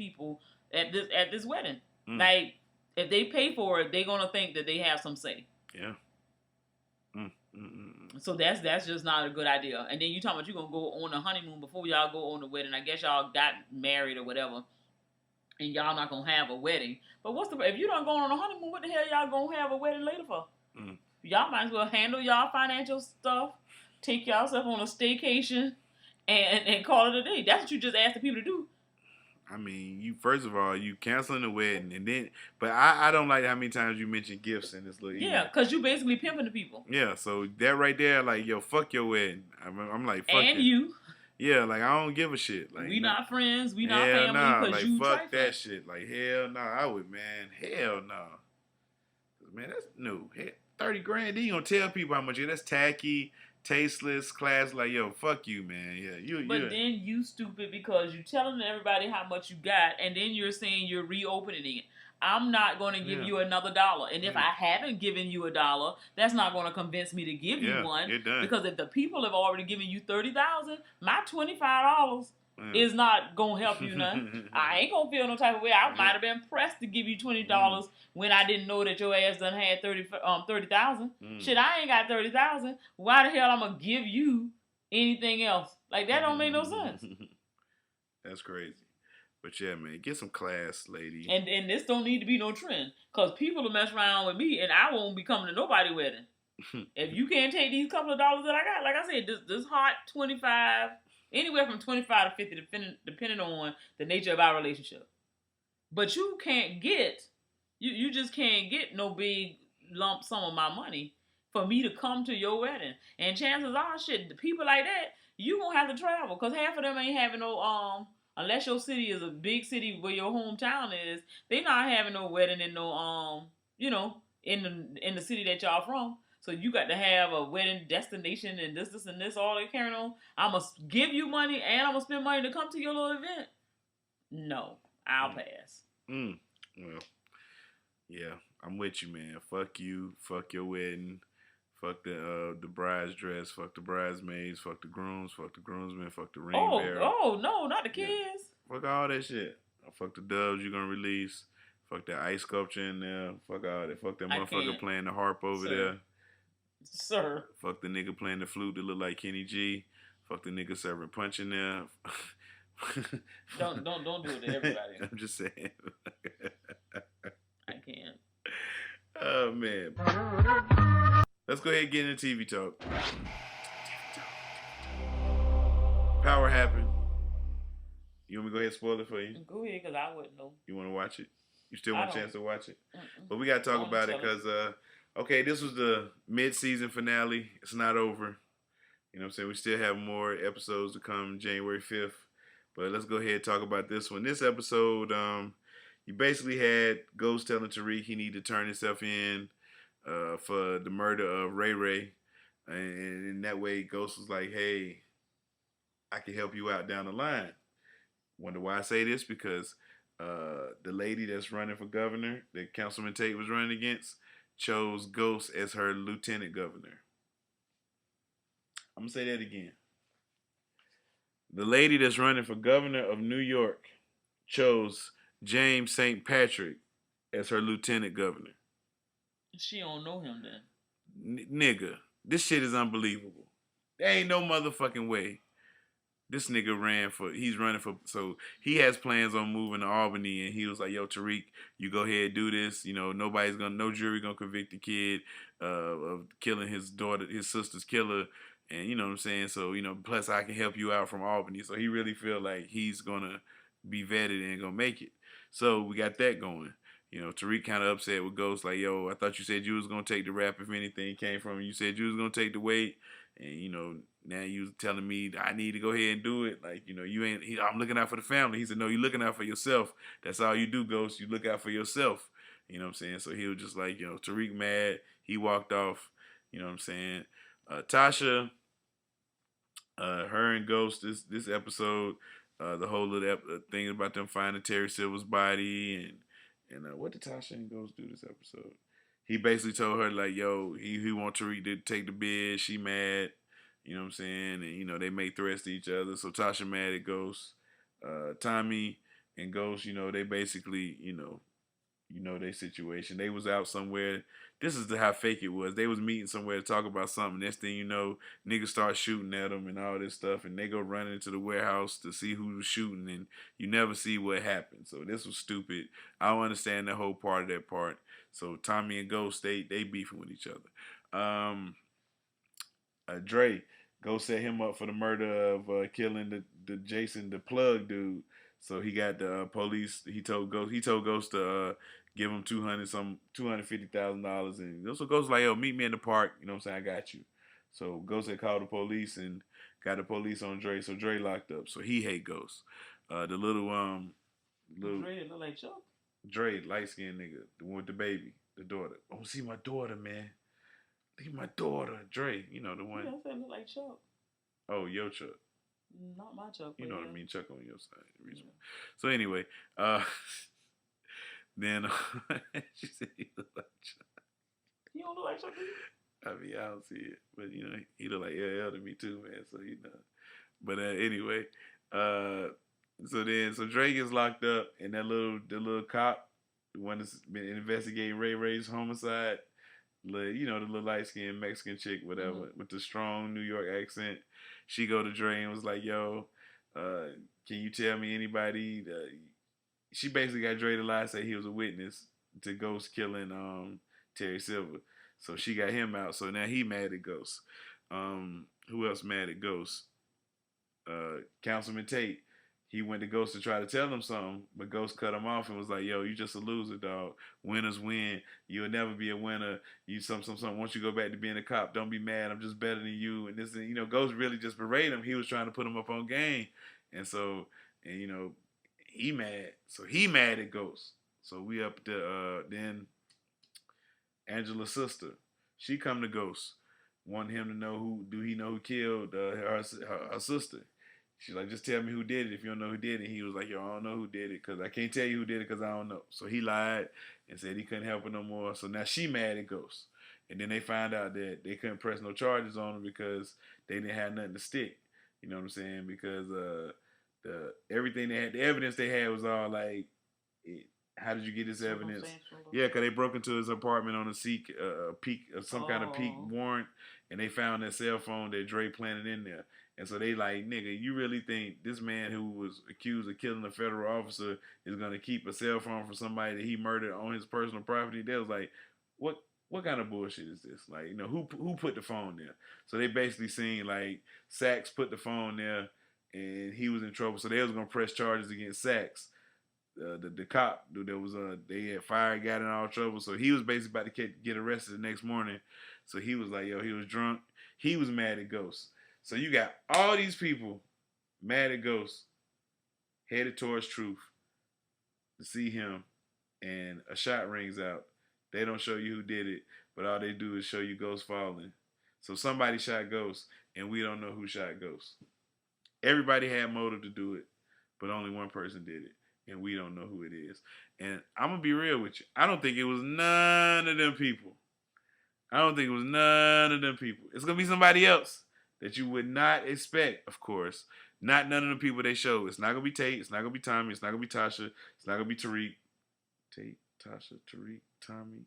wedding. Like, if they pay for it, they're gonna think that they have some say. Yeah. So that's just not a good idea. And then you talking about you gonna go on a honeymoon before y'all go on the wedding. I guess y'all got married or whatever, and y'all not gonna have a wedding. But if you don't go on a honeymoon, what the hell y'all gonna have a wedding later for? Y'all might as well handle y'all financial stuff, take yourself on a staycation, and call it a day. That's what you just asked the people to do. I mean, first of all, you canceling the wedding, and then, but I don't like how many times you mention gifts in this little email. Yeah, because you basically pimping the people. Yeah, so that right there, like, yo, fuck your wedding. I'm like, fuck and it. You. Yeah, like, I don't give a shit. Like, we not friends, we not family. because like, you fuck trifling. that shit. Like, hell no, I would, man. Hell no. Man, that's no. 30 grand, then you gonna tell people how much that's tacky, tasteless, class. Like, yo, fuck you, man. Yeah, But then you stupid because you telling everybody how much you got, and then you're saying you're reopening it. I'm not going to give you another $1. And if I haven't given you $1, that's not going to convince me to give you one. You're done. Because if the people have already given you $30,000, my $25 is not going to help you none. I ain't going to feel no type of way. I might have been pressed to give you $20 when I didn't know that your ass done had 30,000. Shit, I ain't got 30,000. Why the hell I'm going to give you anything else? Like, that don't make no sense. That's crazy. But yeah, man, get some class, lady. And this don't need to be no trend. Because people will mess around with me and I won't be coming to nobody's wedding. If you can't take these couple of dollars that I got, like I said, this hot 25, anywhere from 25 to 50, depending on the nature of our relationship. But you can't get, you just can't get no big lump sum of my money for me to come to your wedding. And chances are, shit, the people like that, you gonna have to travel. Because half of them ain't having no unless your city is a big city where your hometown is, they not having no wedding in no in the city that y'all from. So you got to have a wedding destination and this and this all they carrying on. I'ma give you money and I'ma spend money to come to your little event. No, I'll pass. Well, yeah, I'm with you, man. Fuck you. Fuck your wedding. Fuck the bride's dress. Fuck the bridesmaids. Fuck the grooms. Fuck the groomsmen. Fuck the ring bearer. Oh no, not the kids. Yeah. Fuck all that shit. Fuck the doves you're gonna release. Fuck that ice sculpture in there. Fuck all that. Fuck that motherfucker playing the harp over there. Sir. Fuck the nigga playing the flute that look like Kenny G. Fuck the nigga serving punch in there. Don't do it to everybody. I'm just saying. I can't. Oh man. Let's go ahead and get into TV talk. Power happened. You want me to go ahead and spoil it for you? Go ahead, because I wouldn't know. You want to watch it? You still want a chance to watch it? Mm-mm. But we got to talk about it because, okay, this was the mid-season finale. It's not over. You know what I'm saying? We still have more episodes to come January 5th. But let's go ahead and talk about this one. This episode, you basically had Ghost telling Tariq he needed to turn himself in for the murder of Ray Ray. And in that way, Ghost was like, hey, I can help you out down the line. Wonder why I say this? Because the lady that's running for governor, that Councilman Tate was running against, chose Ghost as her lieutenant governor. I'm going to say that again. The lady that's running for governor of New York chose James St. Patrick as her lieutenant governor. She don't know him then. Nigga, this shit is unbelievable. There ain't no motherfucking way. This nigga he's running for, so he has plans on moving to Albany, and he was like, yo, Tariq, you go ahead and do this. You know, no jury gonna convict the kid of killing his sister's killer. And you know what I'm saying? So, you know, plus I can help you out from Albany. So he really feel like he's gonna be vetted and gonna make it. So we got that going. You know, Tariq kind of upset with Ghost, like, yo, I thought you said you was gonna take the rap if anything came from it. You said you was gonna take the weight. And, you know, now you telling me I need to go ahead and do it. Like, you know, I'm looking out for the family. He said, no, you're looking out for yourself. That's all you do, Ghost. You look out for yourself. You know what I'm saying? So he was just like, you know, Tariq mad. He walked off. You know what I'm saying? Tasha, her and Ghost, this episode, the whole little thing about them finding Terry Silver's body. And what did Tasha and Ghost do this episode? He basically told her, like, yo, he want Tariq to take the bid. She mad. You know what I'm saying? And, you know, they make threats to each other. So Tasha mad at Ghost. Tommy and Ghost, you know, they basically, you know their situation. They was out somewhere. This is how fake it was. They was meeting somewhere to talk about something. Next thing you know, niggas start shooting at them and all this stuff. And they go running into the warehouse to see who was shooting. And you never see what happened. So this was stupid. I don't understand the whole part of that part. So Tommy and Ghost, they beefing with each other. Dre, Ghost set him up for the murder of killing the Jason the Plug dude. So he got the police. He told Ghost to give him $250,000, and so Ghost like, yo, meet me in the park. You know what I'm saying? I got you. So Ghost had called the police and got the police on Dre. So Dre locked up. So he hate Ghost. The little Dre look like Chuck. Dre, light skinned nigga, the one with the baby, the daughter. Oh, see my daughter, man. Look at my daughter, Dre. You know the one. Yeah, I said look like Chuck. Oh, yo Chuck. Not my Chuck. You know what I mean? Chuck on your side. Yeah. So anyway, then she said he look like Chuck. You don't look like Chuck, do you? I mean, I don't see it, but you know, he look like LL to me too, man. So you know, but anyway, so Dre gets locked up, and the little cop, the one that's been investigating Ray Ray's homicide, the little light skinned Mexican chick, whatever, with the strong New York accent, she go to Dre and was like, yo, can you tell me anybody? She basically got Dre to lie, say he was a witness to Ghost killing Terry Silver. So she got him out. So now he mad at Ghost. Who else mad at Ghost? Councilman Tate. He went to Ghost to try to tell him something, but Ghost cut him off and was like, yo, you just a loser, dog. Winners win. You'll never be a winner. You something. Once you go back to being a cop, don't be mad. I'm just better than you. And this, Ghost really just berated him. He was trying to put him up on game. And so And he mad. So he mad at Ghost. So we up to then Angela's sister. She come to Ghost, want him to know who killed her sister. She's like, just tell me who did it if you don't know who did it. He was like, yo, I don't know who did it because I can't tell you who did it because I don't know. So he lied and said he couldn't help her no more. So now she mad at Ghost. And then they find out that they couldn't press no charges on him because they didn't have nothing to stick. You know what I'm saying? Because the evidence they had was all like, how did you get this evidence? Yeah, because they broke into his apartment on a some kind of peak warrant, and they found that cell phone that Dre planted in there. And so they like, nigga, you really think this man who was accused of killing a federal officer is gonna keep a cell phone from somebody that he murdered on his personal property? They was like, what kind of bullshit is this? Like, who put the phone there? So they basically seen like Sachs put the phone there, and he was in trouble. So they was gonna press charges against Sachs. The cop that was they had fired, got in all trouble. So he was basically about to get arrested the next morning. So he was like, yo, he was drunk. He was mad at Ghost. So you got all these people mad at Ghost, headed towards Truth to see him, and a shot rings out. They don't show you who did it, but all they do is show you Ghost falling. So somebody shot Ghost, and we don't know who shot Ghost. Everybody had motive to do it, but only one person did it, and we don't know who it is. And I'm going to be real with you. I don't think it was none of them people. It's going to be somebody else that you would not expect, of course. Not none of the people they show. It's not going to be Tate. It's not going to be Tommy. It's not going to be Tasha. It's not going to be Tariq. Tate, Tasha, Tariq, Tommy.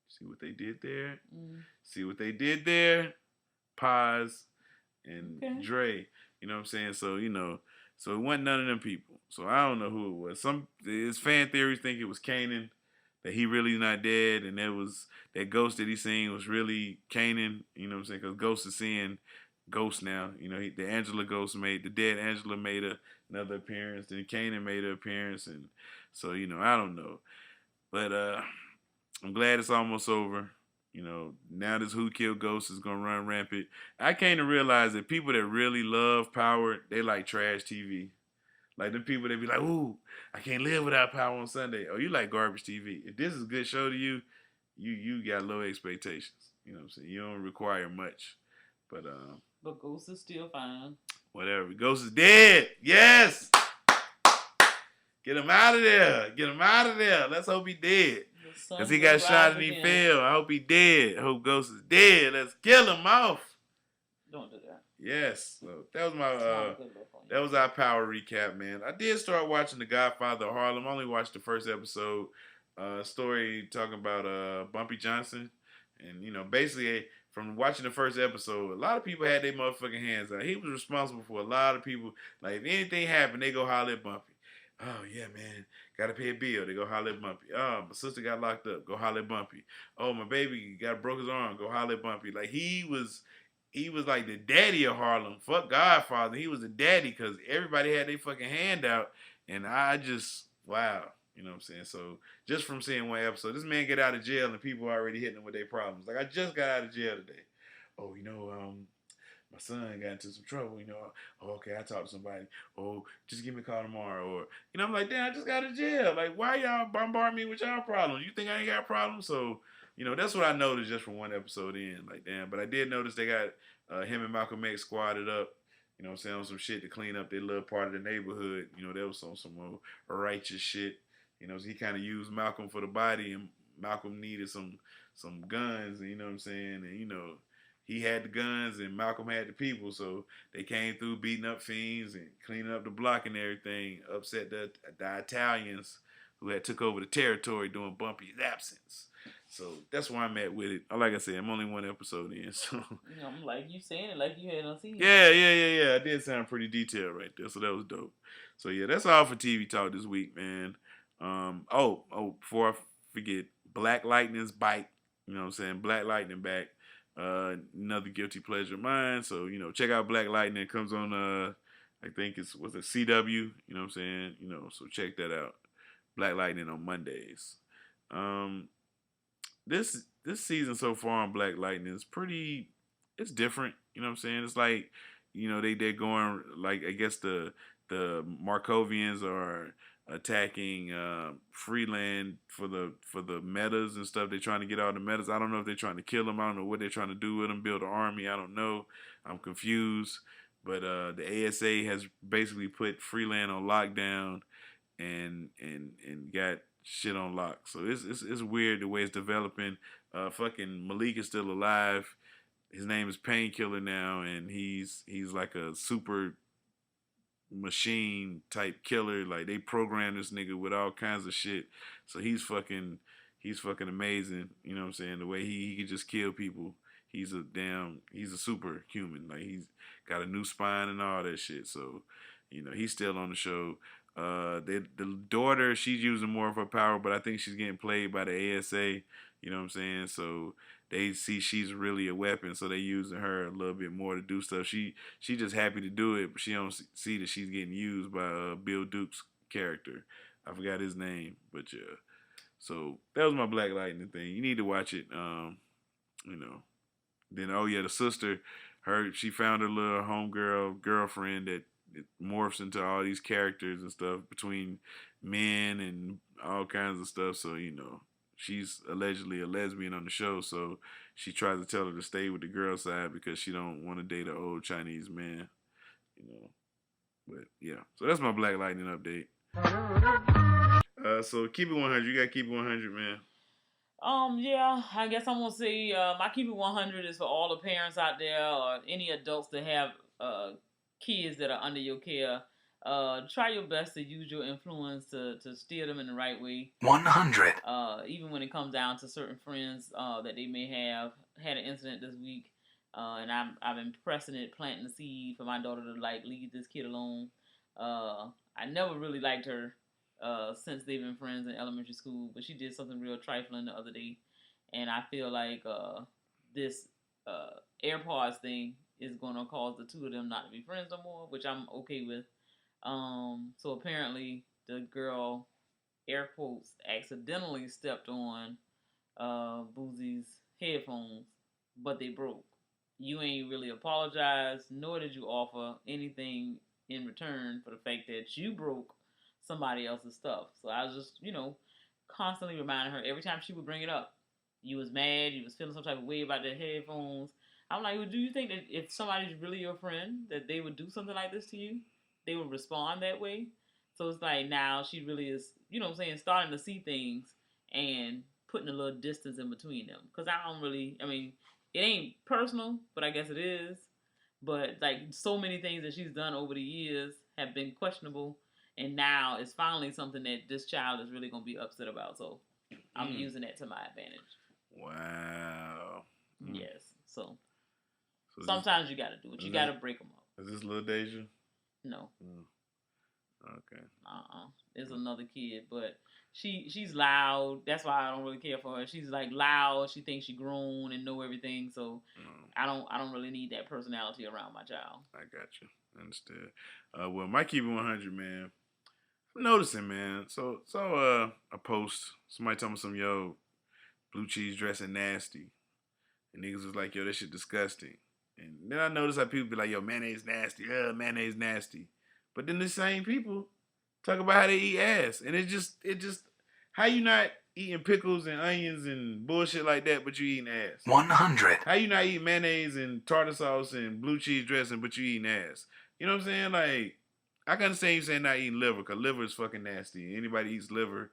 See what they did there? See what they did there? Paz and Dre. You know what I'm saying? So, so it wasn't none of them people. So I don't know who it was. His fan theories think it was Kanan, that he really not dead, and that ghost that he seen was really Kanan. You know what I'm saying? Because Ghost is seeing ghosts now. The Angela ghost the dead Angela made another appearance, then Kanan made an appearance, and so I don't know, but I'm glad it's almost over. Now this Who Killed Ghost is gonna run rampant. I came to realize that people that really love Power, they like trash TV. Like the people that be like, ooh, I can't live without Power on Sunday. Oh, you like garbage TV. If this is a good show to you, you got low expectations. You know what I'm saying? You don't require much. But Ghost is still fine. Whatever. Ghost is dead. Yes. Get him out of there. Let's hope he dead. Because he got shot and he fell. I hope he dead. I hope Ghost is dead. Let's kill him off. Don't do that. Yes. So that was that was our Power recap, man. I did start watching The Godfather of Harlem. I only watched the first episode. Story talking about Bumpy Johnson. And, basically, from watching the first episode, a lot of people had their motherfucking hands out. He was responsible for a lot of people. Like, if anything happened, they go holler at Bumpy. Oh, yeah, man. Got to pay a bill. They go holler at Bumpy. Oh, my sister got locked up. Go holler at Bumpy. Oh, my baby broke his arm. Go holler at Bumpy. Like, he was like the daddy of Harlem. Fuck Godfather. He was the daddy because everybody had their fucking hand out. And I just, wow. You know what I'm saying? So, just from seeing one episode, this man get out of jail and people are already hitting him with their problems. Like, I just got out of jail today. Oh, my son got into some trouble, Oh, okay, I talked to somebody. Oh, just give me a call tomorrow. Or, I'm like, damn, I just got out of jail. Like, why y'all bombard me with y'all problems? You think I ain't got problems? So, that's what I noticed just from one episode in. Like, damn. But I did notice they got him and Malcolm X squatted up, on some shit to clean up their little part of the neighborhood. That was on some righteous shit. He kind of used Malcolm for the body, and Malcolm needed some guns, you know what I'm saying? And, he had the guns and Malcolm had the people, so they came through beating up fiends and cleaning up the block and everything, upset the Italians who had took over the territory during Bumpy's absence. So that's where I'm at with it. Like I said, I'm only one episode in, so. I'm like you saying it like you had on TV. Yeah. I did sound pretty detailed right there, so that was dope. So yeah, that's all for TV Talk this week, man. Before I forget, Black Lightning's bike. You know what I'm saying? Black Lightning back. Another guilty pleasure of mine. So, check out Black Lightning. It comes on I think it's CW, you know what I'm saying? So check that out. Black Lightning on Mondays. This season so far on Black Lightning is it's different, you know what I'm saying? It's like, they're going, like, I guess the the Markovians are attacking Freeland for the metas and stuff. They're trying to get all the metas. I don't know if they're trying to kill them. I don't know what they're trying to do with them. Build an army. I don't know. I'm confused. But the ASA has basically put Freeland on lockdown and got shit on lock. So it's weird the way it's developing. Fucking Malik is still alive. His name is Painkiller now, and he's like a super machine type killer. Like they programmed this nigga with all kinds of shit. So he's fucking amazing. You know what I'm saying? The way he can just kill people. He's a superhuman. Like he's got a new spine and all that shit. So, you know, he's still on the show. The daughter, she's using more of her power, but I think she's getting played by the ASA. You know what I'm saying? So they see she's really a weapon, so they using her a little bit more to do stuff. She just happy to do it, but she don't see that she's getting used by Bill Duke's character. I forgot his name, but yeah. So that was my Black Lightning thing. You need to watch it. You know. Then the sister, she found her little girlfriend that morphs into all these characters and stuff between men and all kinds of stuff. So, you know, she's allegedly a lesbian on the show. So she tries to tell her to stay with the girl side because she don't want to date an old Chinese man, you know. But yeah, so that's my Black Lightning update. So keep it 100. You got to keep it 100, man. Yeah, I guess I'm gonna say my keep it 100 is for all the parents out there or any adults that have kids that are under your care. Try your best to use your influence to steer them in the right way. 100. Even when it comes down to certain friends that they may have had an incident this week, and I've been pressing it, planting the seed for my daughter to like leave this kid alone. I never really liked her. Since they've been friends in elementary school, but she did something real trifling the other day, and I feel like this AirPods thing is going to cause the two of them not to be friends no more, which I'm okay with. So apparently the girl, air quotes, accidentally stepped on Boozie's headphones, but they broke. You ain't really apologized, nor did you offer anything in return for the fact that you broke somebody else's stuff. So I was just, constantly reminding her every time she would bring it up. You was mad, you was feeling some type of way about their headphones. I'm like, well, do you think that if somebody's really your friend, that they would do something like this to you? They would respond that way? So it's like now she really is, starting to see things and putting a little distance in between them. Because it ain't personal, but I guess it is. But like so many things that she's done over the years have been questionable. And now it's finally something that this child is really going to be upset about. So I'm using that to my advantage. Wow. Yes. So sometimes you got to do it. You got to break them up. Is this Lil Deja? No. Okay. It's another kid, but she's loud. That's why I don't really care for her. She's like loud. She thinks she grown and know everything. So I don't really need that personality around my child. I got you. Understood. Well, my keep it 100, man. I'm noticing, man. So a post, somebody told me some, blue cheese dressing nasty. And niggas was like, yo, that shit disgusting. And then I noticed how people be like, yo, mayonnaise nasty. Mayonnaise nasty. But then the same people talk about how they eat ass. And it just, how you not eating pickles and onions and bullshit like that, but you eating ass? 100. How you not eating mayonnaise and tartar sauce and blue cheese dressing, but you eating ass? You know what I'm saying? Like, I can understand you saying not eating liver, because liver is fucking nasty. Anybody eats liver,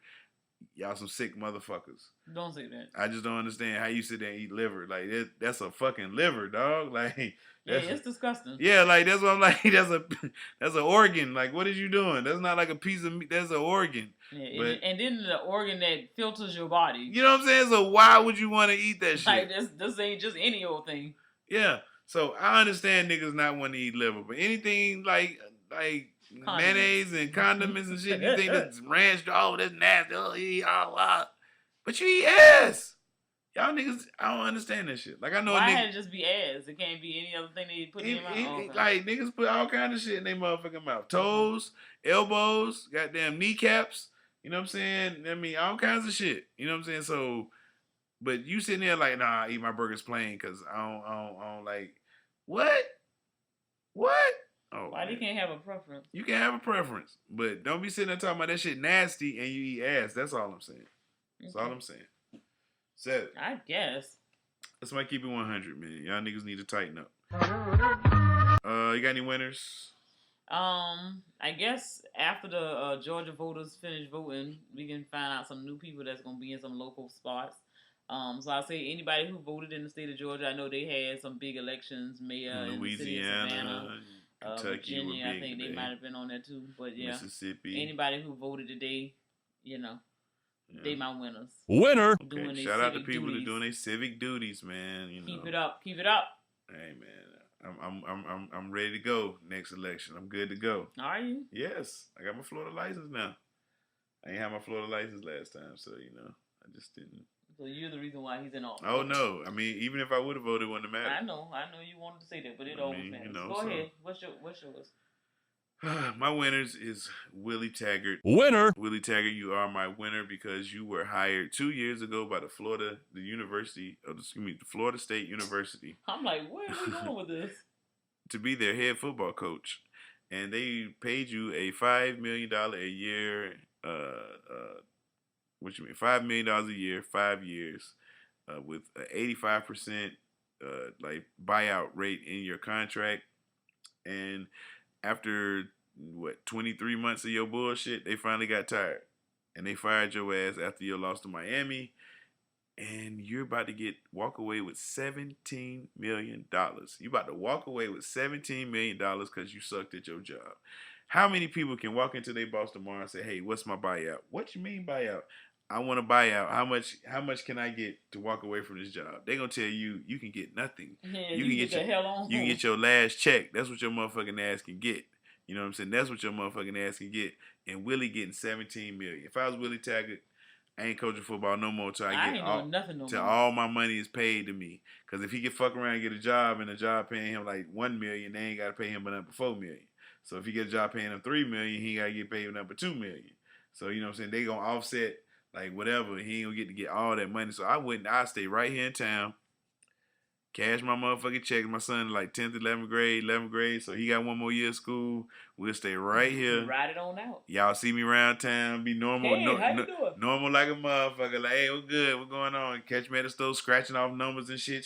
y'all some sick motherfuckers. Don't say that. I just don't understand how you sit there and eat liver. Like, that's a fucking liver, dog. Like, yeah, it's disgusting. Yeah, like, that's what I'm like, that's an organ. Like, what is you doing? That's not like a piece of meat. That's an organ. Yeah, and then the organ that filters your body. You know what I'm saying? So why would you want to eat that shit? Like, this ain't just any old thing. Yeah. So I understand niggas not wanting to eat liver, but anything like mayonnaise and condiments and shit, you think that's ranch, that's nasty, but you eat ass. Y'all niggas, I don't understand that shit. Like, I know why had it just be ass? It can't be any other thing they put in their mouth. Like, niggas put all kind of shit in their motherfucking mouth. Toes, elbows, goddamn kneecaps. You know what I'm saying? All kinds of shit. You know what I'm saying? So, but you sitting there like, nah, I eat my burgers plain because I don't like, what? Oh, Why man. they can't have a preference? You can have a preference, but don't be sitting there talking about that shit nasty and you eat ass. That's all I'm saying. That's all I'm saying. So, I guess. that's why I keep it 100, man. Y'all niggas need to tighten up. You got any winners? I guess after the Georgia voters finish voting, we can find out some new people that's gonna be in some local spots. So I'll say anybody who voted in the state of Georgia, I know they had some big elections, mayor in the city of Savannah, Kentucky, Virginia, were I big think today. they might have been on there too. But yeah, Mississippi. anybody who voted today, they my winners. Winner. Okay, shout out to people that are doing their civic duties, man. Keep it up. Keep it up. Hey, man, I'm ready to go next election. I'm good to go. Are you? Yes, I got my Florida license now. I ain't have my Florida license last time, so I just didn't. So you're the reason why he's in office. Oh no, I mean, even if I would have voted, it wouldn't have mattered. I know you wanted to say that, but it always matters. Go so. ahead. What's yours? My winners is Willie Taggart. Winner. Willie Taggart, you are my winner because you were hired 2 years ago by the Florida State University. I'm like, where are we going with this? To be their head football coach, and they paid you a $5 million a year. What you mean? $5 million a year, 5 years, with an 85% like buyout rate in your contract, and after 23 months of your bullshit, they finally got tired, and they fired your ass after your loss to Miami, and you're about to walk away with $17 million. You about to walk away with $17 million because you sucked at your job. How many people can walk into their boss tomorrow and say, "Hey, what's my buyout?" What you mean buyout? I want a buyout. How much can I get to walk away from this job? They're gonna tell you can get nothing. Yeah, you can get the hell on. You can get your last check. That's what your motherfucking ass can get. You know what I'm saying? That's what your motherfucking ass can get. And Willie getting $17 million. If I was Willie Taggart, I ain't coaching football no more till all my money is paid to me. Because if he can fuck around and get a job and a job paying him like $1 million, they ain't got to pay him but up to $4 million. So if he get a job paying him $3 million, he got to get paid up to $2 million. So you know what I'm saying? They gonna offset like whatever. He ain't gonna get all that money. So I stay right here in town. Cash my motherfucking check. My son like 10th, 11th grade. So he got one more year of school. We'll stay right here. Ride it on out. Y'all see me around town. Be normal. Hey, how you doing? Normal like a motherfucker. Like, hey, we're good. What's going on? Catch me at the store scratching off numbers and shit.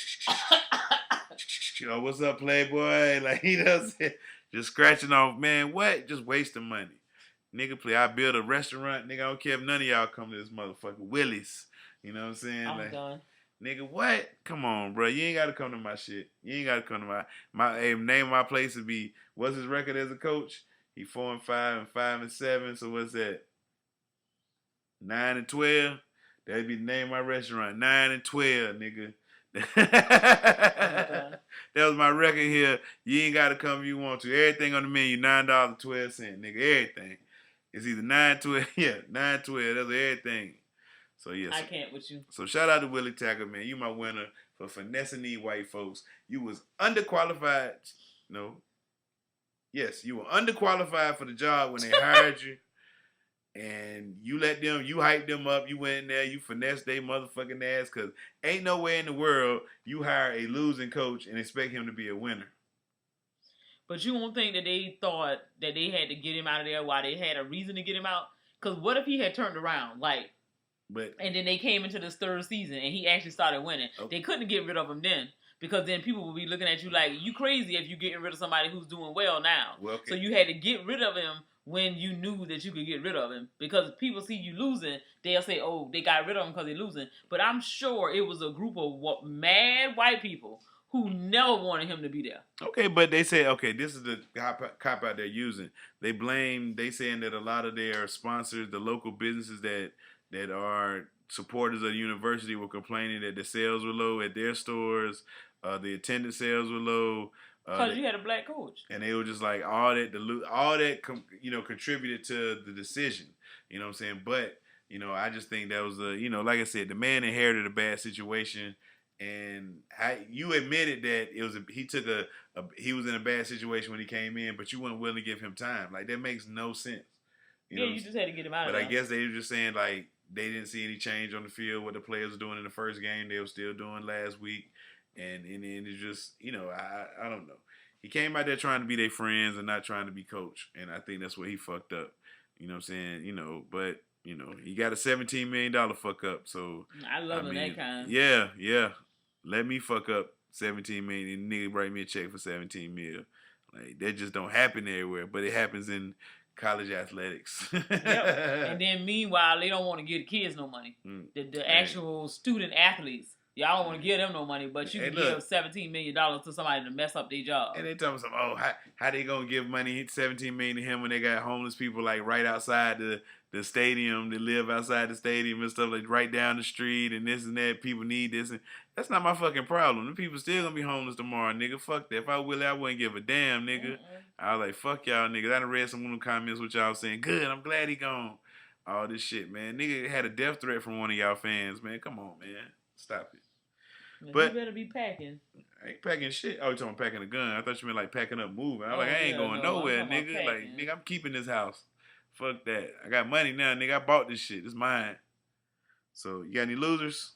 Oh, what's up, Playboy? Like, he does it. Just scratching off. Man, what? Just wasting money. Nigga, I build a restaurant. Nigga, I don't care if none of y'all come to this motherfucker. Willie's. You know what I'm saying? I'm done. Nigga, what? Come on, bro. You ain't got to come to my shit. You ain't got to come to my name of my place would be, what's his record as a coach? He 4-5 and 5-7. So what's that? 9-12. That'd be the name of my restaurant. 9-12, nigga. That was my record here. You ain't got to come if you want to. Everything on the menu, $9.12, nigga. Everything. It's either 9-12. Yeah, 9-12. That's everything. So, yes. I can't with you. So, shout out to Willie Taggart, man. You my winner for finessing these white folks. You was underqualified. No. Yes, you were underqualified for the job when they hired you. And you hyped them up. You went in there, you finessed their motherfucking ass, because ain't nowhere in the world you hire a losing coach and expect him to be a winner. But you don't think that they thought that they had to get him out of there while they had a reason to get him out? Because what if he had turned around, and then they came into this third season and he actually started winning? Okay. They couldn't get rid of him then, because then people would be looking at you like, you crazy if you getting rid of somebody who's doing well now. Well, okay. So you had to get rid of him when you knew that you could get rid of him, because people see you losing, they'll say, oh, they got rid of him because they're losing. But I'm sure it was a group of mad white people who never wanted him to be there. Okay, but they say, this is the cop out they're using. They saying that a lot of their sponsors, the local businesses that are supporters of the university, were complaining that the sales were low at their stores, the attendance sales were low. Because you had a black coach. And they were just like, all that contributed to the decision. You know what I'm saying? But, I just think that was like I said, the man inherited a bad situation. And you admitted that he was in a bad situation when he came in, but you weren't willing to give him time. Like, that makes no sense. You just had to get him out of there. But I guess they were just saying, like, they didn't see any change on the field. What the players were doing in the first game, they were still doing last week. And then it's just, I don't know. He came out there trying to be their friends and not trying to be coach. And I think that's where he fucked up. You know what I'm saying? But, he got a $17 million fuck up. So I love that kind. Yeah. Let me fuck up $17 million and nigga write me a check for $17 million. Like, that just don't happen everywhere. But it happens in college athletics. Yep. And then meanwhile, they don't want to give the kids no money. The actual student athletes. Y'all don't want to give them no money, but you can give $17 million to somebody to mess up their job. And they tell me something, how they gonna give money, $17 million to him when they got homeless people like right outside the stadium, that live outside the stadium and stuff, like right down the street and this and that. People need this. And that's not my fucking problem. The people still gonna be homeless tomorrow, nigga. Fuck that. If I will, I wouldn't give a damn, nigga. I was like, fuck y'all niggas. I done read some of them comments with y'all saying, good, I'm glad he gone. All this shit, man. Nigga had a death threat from one of y'all fans, man. Come on, man. Stop it. But you better be packing. I ain't packing shit. Oh, you talking about packing a gun. I thought you meant like packing up moving. I was I ain't going nowhere, nigga. Like, nigga, I'm keeping this house. Fuck that. I got money now, nigga. I bought this shit. It's mine. So, you got any losers?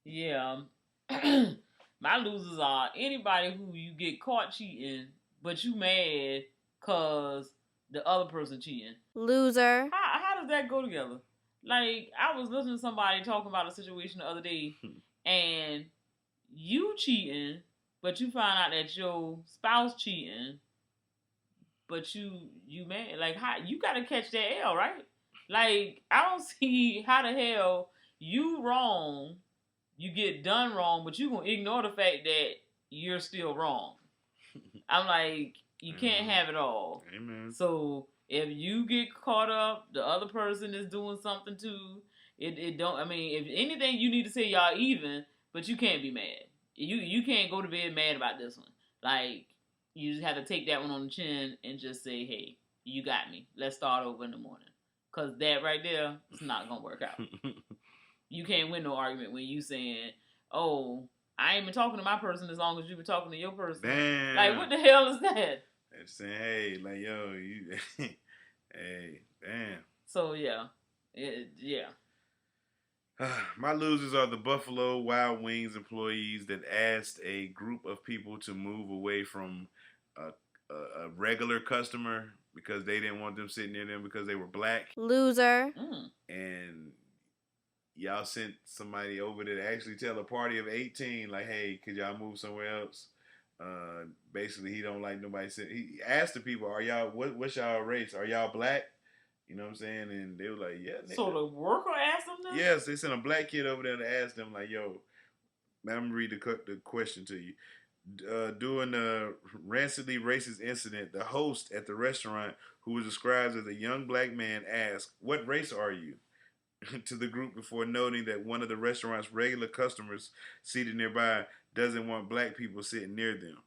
Yeah. My losers are anybody who you get caught cheating, but you mad because the other person cheating. Loser. How does that go together? Like, I was listening to somebody talking about a situation the other day, and you cheating, but you find out that your spouse cheating, but you mad. Like, how you gotta catch that L, right? Like, I don't see how the hell you wrong, you get done wrong, but you gonna ignore the fact that you're still wrong. I'm like, you can't have it all. Amen. So if you get caught up, the other person is doing something too. It don't. I mean, if anything, you need to say y'all even, but you can't be mad. You can't go to bed mad about this one. Like, you just have to take that one on the chin and just say, hey, you got me. Let's start over in the morning. Because that right there, it's not going to work out. You can't win no argument when you saying, oh, I ain't been talking to my person as long as you been talking to your person. Damn. Like, what the hell is that? They're saying, hey, like, yo, you, hey, damn. So, yeah. Yeah. My losers are the Buffalo Wild Wings employees that asked a group of people to move away from a regular customer because they didn't want them sitting near them because they were black. Loser. And y'all sent somebody over there to actually tell a party of 18, like, hey, could y'all move somewhere else? Basically, he don't like nobody. He asked the people, are y'all, what's y'all race? Are y'all black? You know what I'm saying? And they were like, yeah. Nigga. So the worker asked them that? Yes, they sent a black kid over there to ask them, like, yo, man, I'm going to read the question to you. During the rancidly racist incident, the host at the restaurant, who was described as a young black man, asked, what race are you? to the group before noting that one of the restaurant's regular customers seated nearby doesn't want black people sitting near them.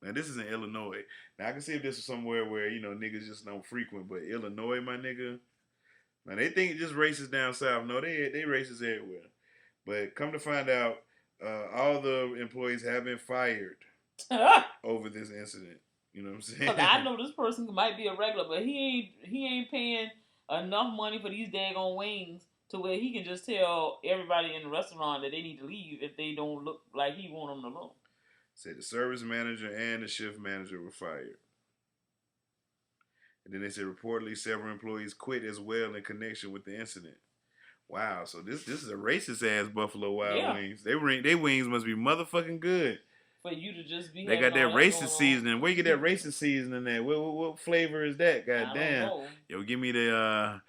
Now, this is in Illinois. Now, I can see if this is somewhere where, niggas just don't frequent, but Illinois, my nigga, now, they think just racist down south. No, they racist everywhere. But come to find out, all the employees have been fired over this incident. You know what I'm saying? I know this person might be a regular, but he ain't paying enough money for these daggone wings to where he can just tell everybody in the restaurant that they need to leave if they don't look like he want them to look. Said the service manager and the shift manager were fired. And then they said reportedly several employees quit as well in connection with the incident. Wow, so this is a racist ass Buffalo Wild Wings. They wings must be motherfucking good. For you to just be, they got that racist seasoning. Where you get that racist seasoning at? What flavor is that? God damn. Yo, give me the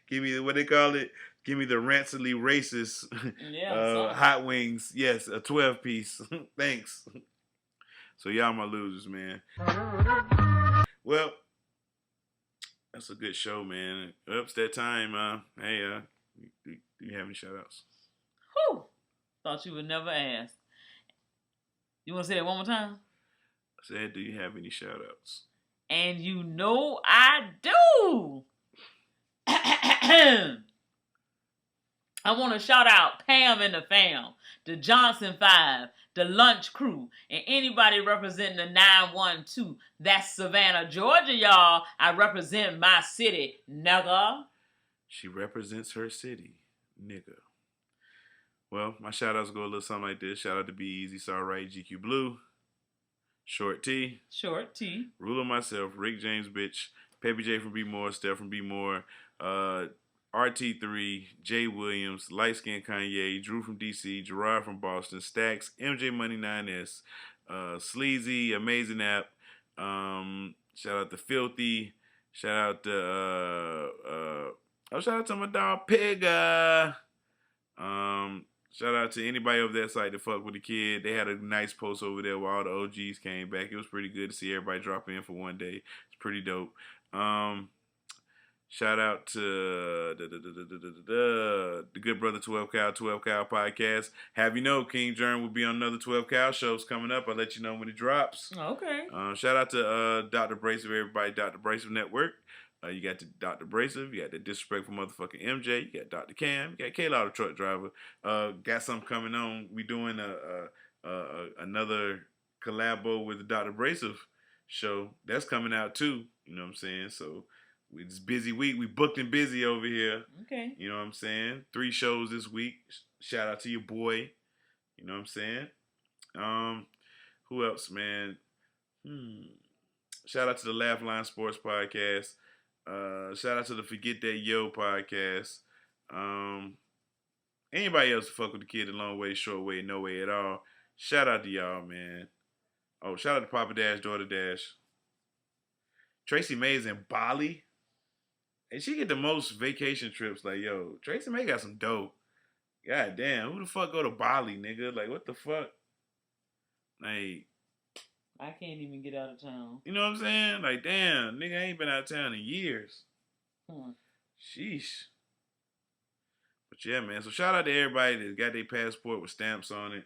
give me what they call it. Give me the rancidly racist hot wings. Yes, a 12-piece. Thanks. So y'all my losers, man. Well, that's a good show, man. It's that time. Hey, do you have any shout-outs? Whew. Thought you would never ask. You want to say that one more time? I said, do you have any shout-outs? And you know I do. I want to shout out Pam and the fam, the Johnson 5, the Lunch Crew, and anybody representing the 912. That's Savannah, Georgia, y'all. I represent my city, nigga. She represents her city, nigga. Well, my shout outs go a little something like this. Shout out to Be Easy, Sorry Right, GQ Blue, Short T, Ruler Myself, Rick James Bitch, Paper J from B More, Steph from B More, RT3, Jay Williams, Light Skin Kanye, Drew from DC, Gerard from Boston, Stacks, MJ Money 9S, Sleazy, Amazing App, shout out to Filthy, shout out to shout out to my dog Pigga. Shout out to anybody over that site that fuck with the kid. They had a nice post over there where all the OGs came back. It was pretty good to see everybody drop in for one day. It's pretty dope. Shout out to the good brother 12 Cow podcast. Have you know, King Jerm will be on another 12 Cow shows coming up. I'll let you know when it drops. Okay. Shout out to Dr. Brasive, everybody, Dr. Brasive Network. You got the Dr. Brasive, you got the disrespectful motherfucking MJ, you got Dr. Cam, you got K-Law the truck driver. Got something coming on. We doing another collabo with the Dr. Brasive show. That's coming out too. You know what I'm saying? So it's busy week. We booked and busy over here. Okay. You know what I'm saying? 3 shows this week. Shout out to your boy. You know what I'm saying? Who else, man? Shout out to the Laugh Line Sports Podcast. Shout out to the Forget That Yo podcast. Anybody else to fuck with the kid a long way, short way, no way at all. Shout out to y'all, man. Oh, shout out to Papa Dash, Daughter Dash. Tracy May's in Bali. And she get the most vacation trips. Like, yo, Tracy May got some dope. God damn, who the fuck go to Bali, nigga? Like, what the fuck? Like, I can't even get out of town. you know what I'm saying? Like, damn, nigga, I ain't been out of town in years. Sheesh. But yeah, man. So shout out to everybody that got their passport with stamps on it.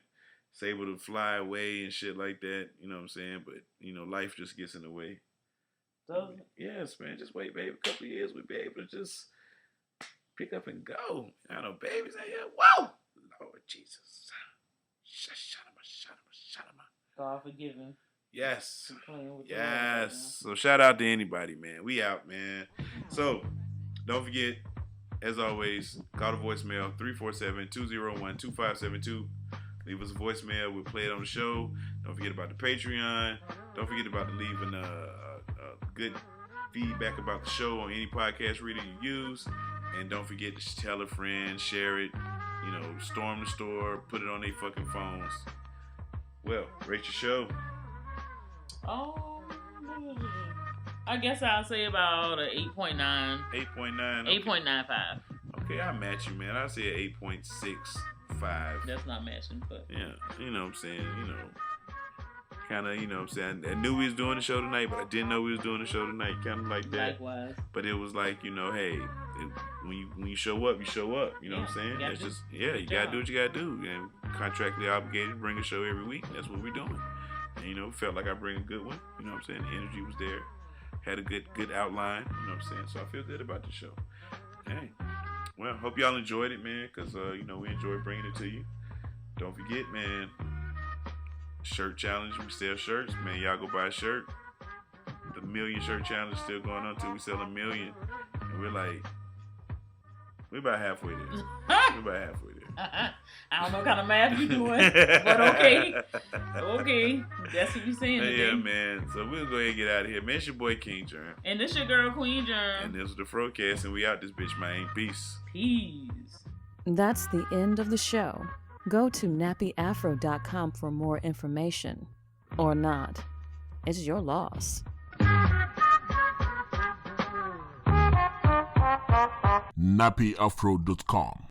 It's able to fly away and shit like that. You know what I'm saying? But, you know, life just gets in the way. Does it? Yes, man. Just wait, baby. A couple of years, we'll be able to just pick up and go. I know babies out here. Whoa! Lord Jesus. Shut him. God forgive him. Yes. Right Yes. So shout out to anybody, man. We out, man. So don't forget, as always, call the voicemail 347-201-2572. Leave us a voicemail. We'll play it on the show. Don't forget about the Patreon. Don't forget about leaving good feedback about the show on any podcast reader you use. And don't forget to tell a friend, share it, you know, storm the store, put it on their fucking phones. Well, rate your show. I guess I'll say about an 8.9. 8.9. 8.95. Okay, I match you, man. I'll say an 8.65. That's not matching, but yeah, you know what I'm saying, you know. Kind of, you know what I'm saying. I knew we was doing the show tonight, but I didn't know we was doing the show tonight. Kind of like that. Likewise. But it was like, you know, hey, when you show up, you show up. You know what I'm saying? It's just, you gotta do what you gotta do. And contractually obligated to bring a show every week. That's what we're doing. And, you know, felt like I bring a good one. You know what I'm saying? The energy was there. Had a good outline. You know what I'm saying? So I feel good about the show. Hey, well, hope y'all enjoyed it, man, because, you know, we enjoy bringing it to you. Don't forget, man, shirt challenge. We sell shirts, man. Y'all go buy a shirt. The 1,000,000 shirt challenge is still going on until we sell 1,000,000. And we're about halfway there. I don't know what kind of math you're doing, but okay. Okay. That's what you're saying today. Yeah, man. So we'll go ahead and get out of here. Man, it's your boy King Jerm. And this your girl Queen Jerm. And this is the FROCAST, and we out this bitch, man. Peace. Peace. That's the end of the show. Go to nappyafro.com for more information. Or not. It's your loss. nappyafro.com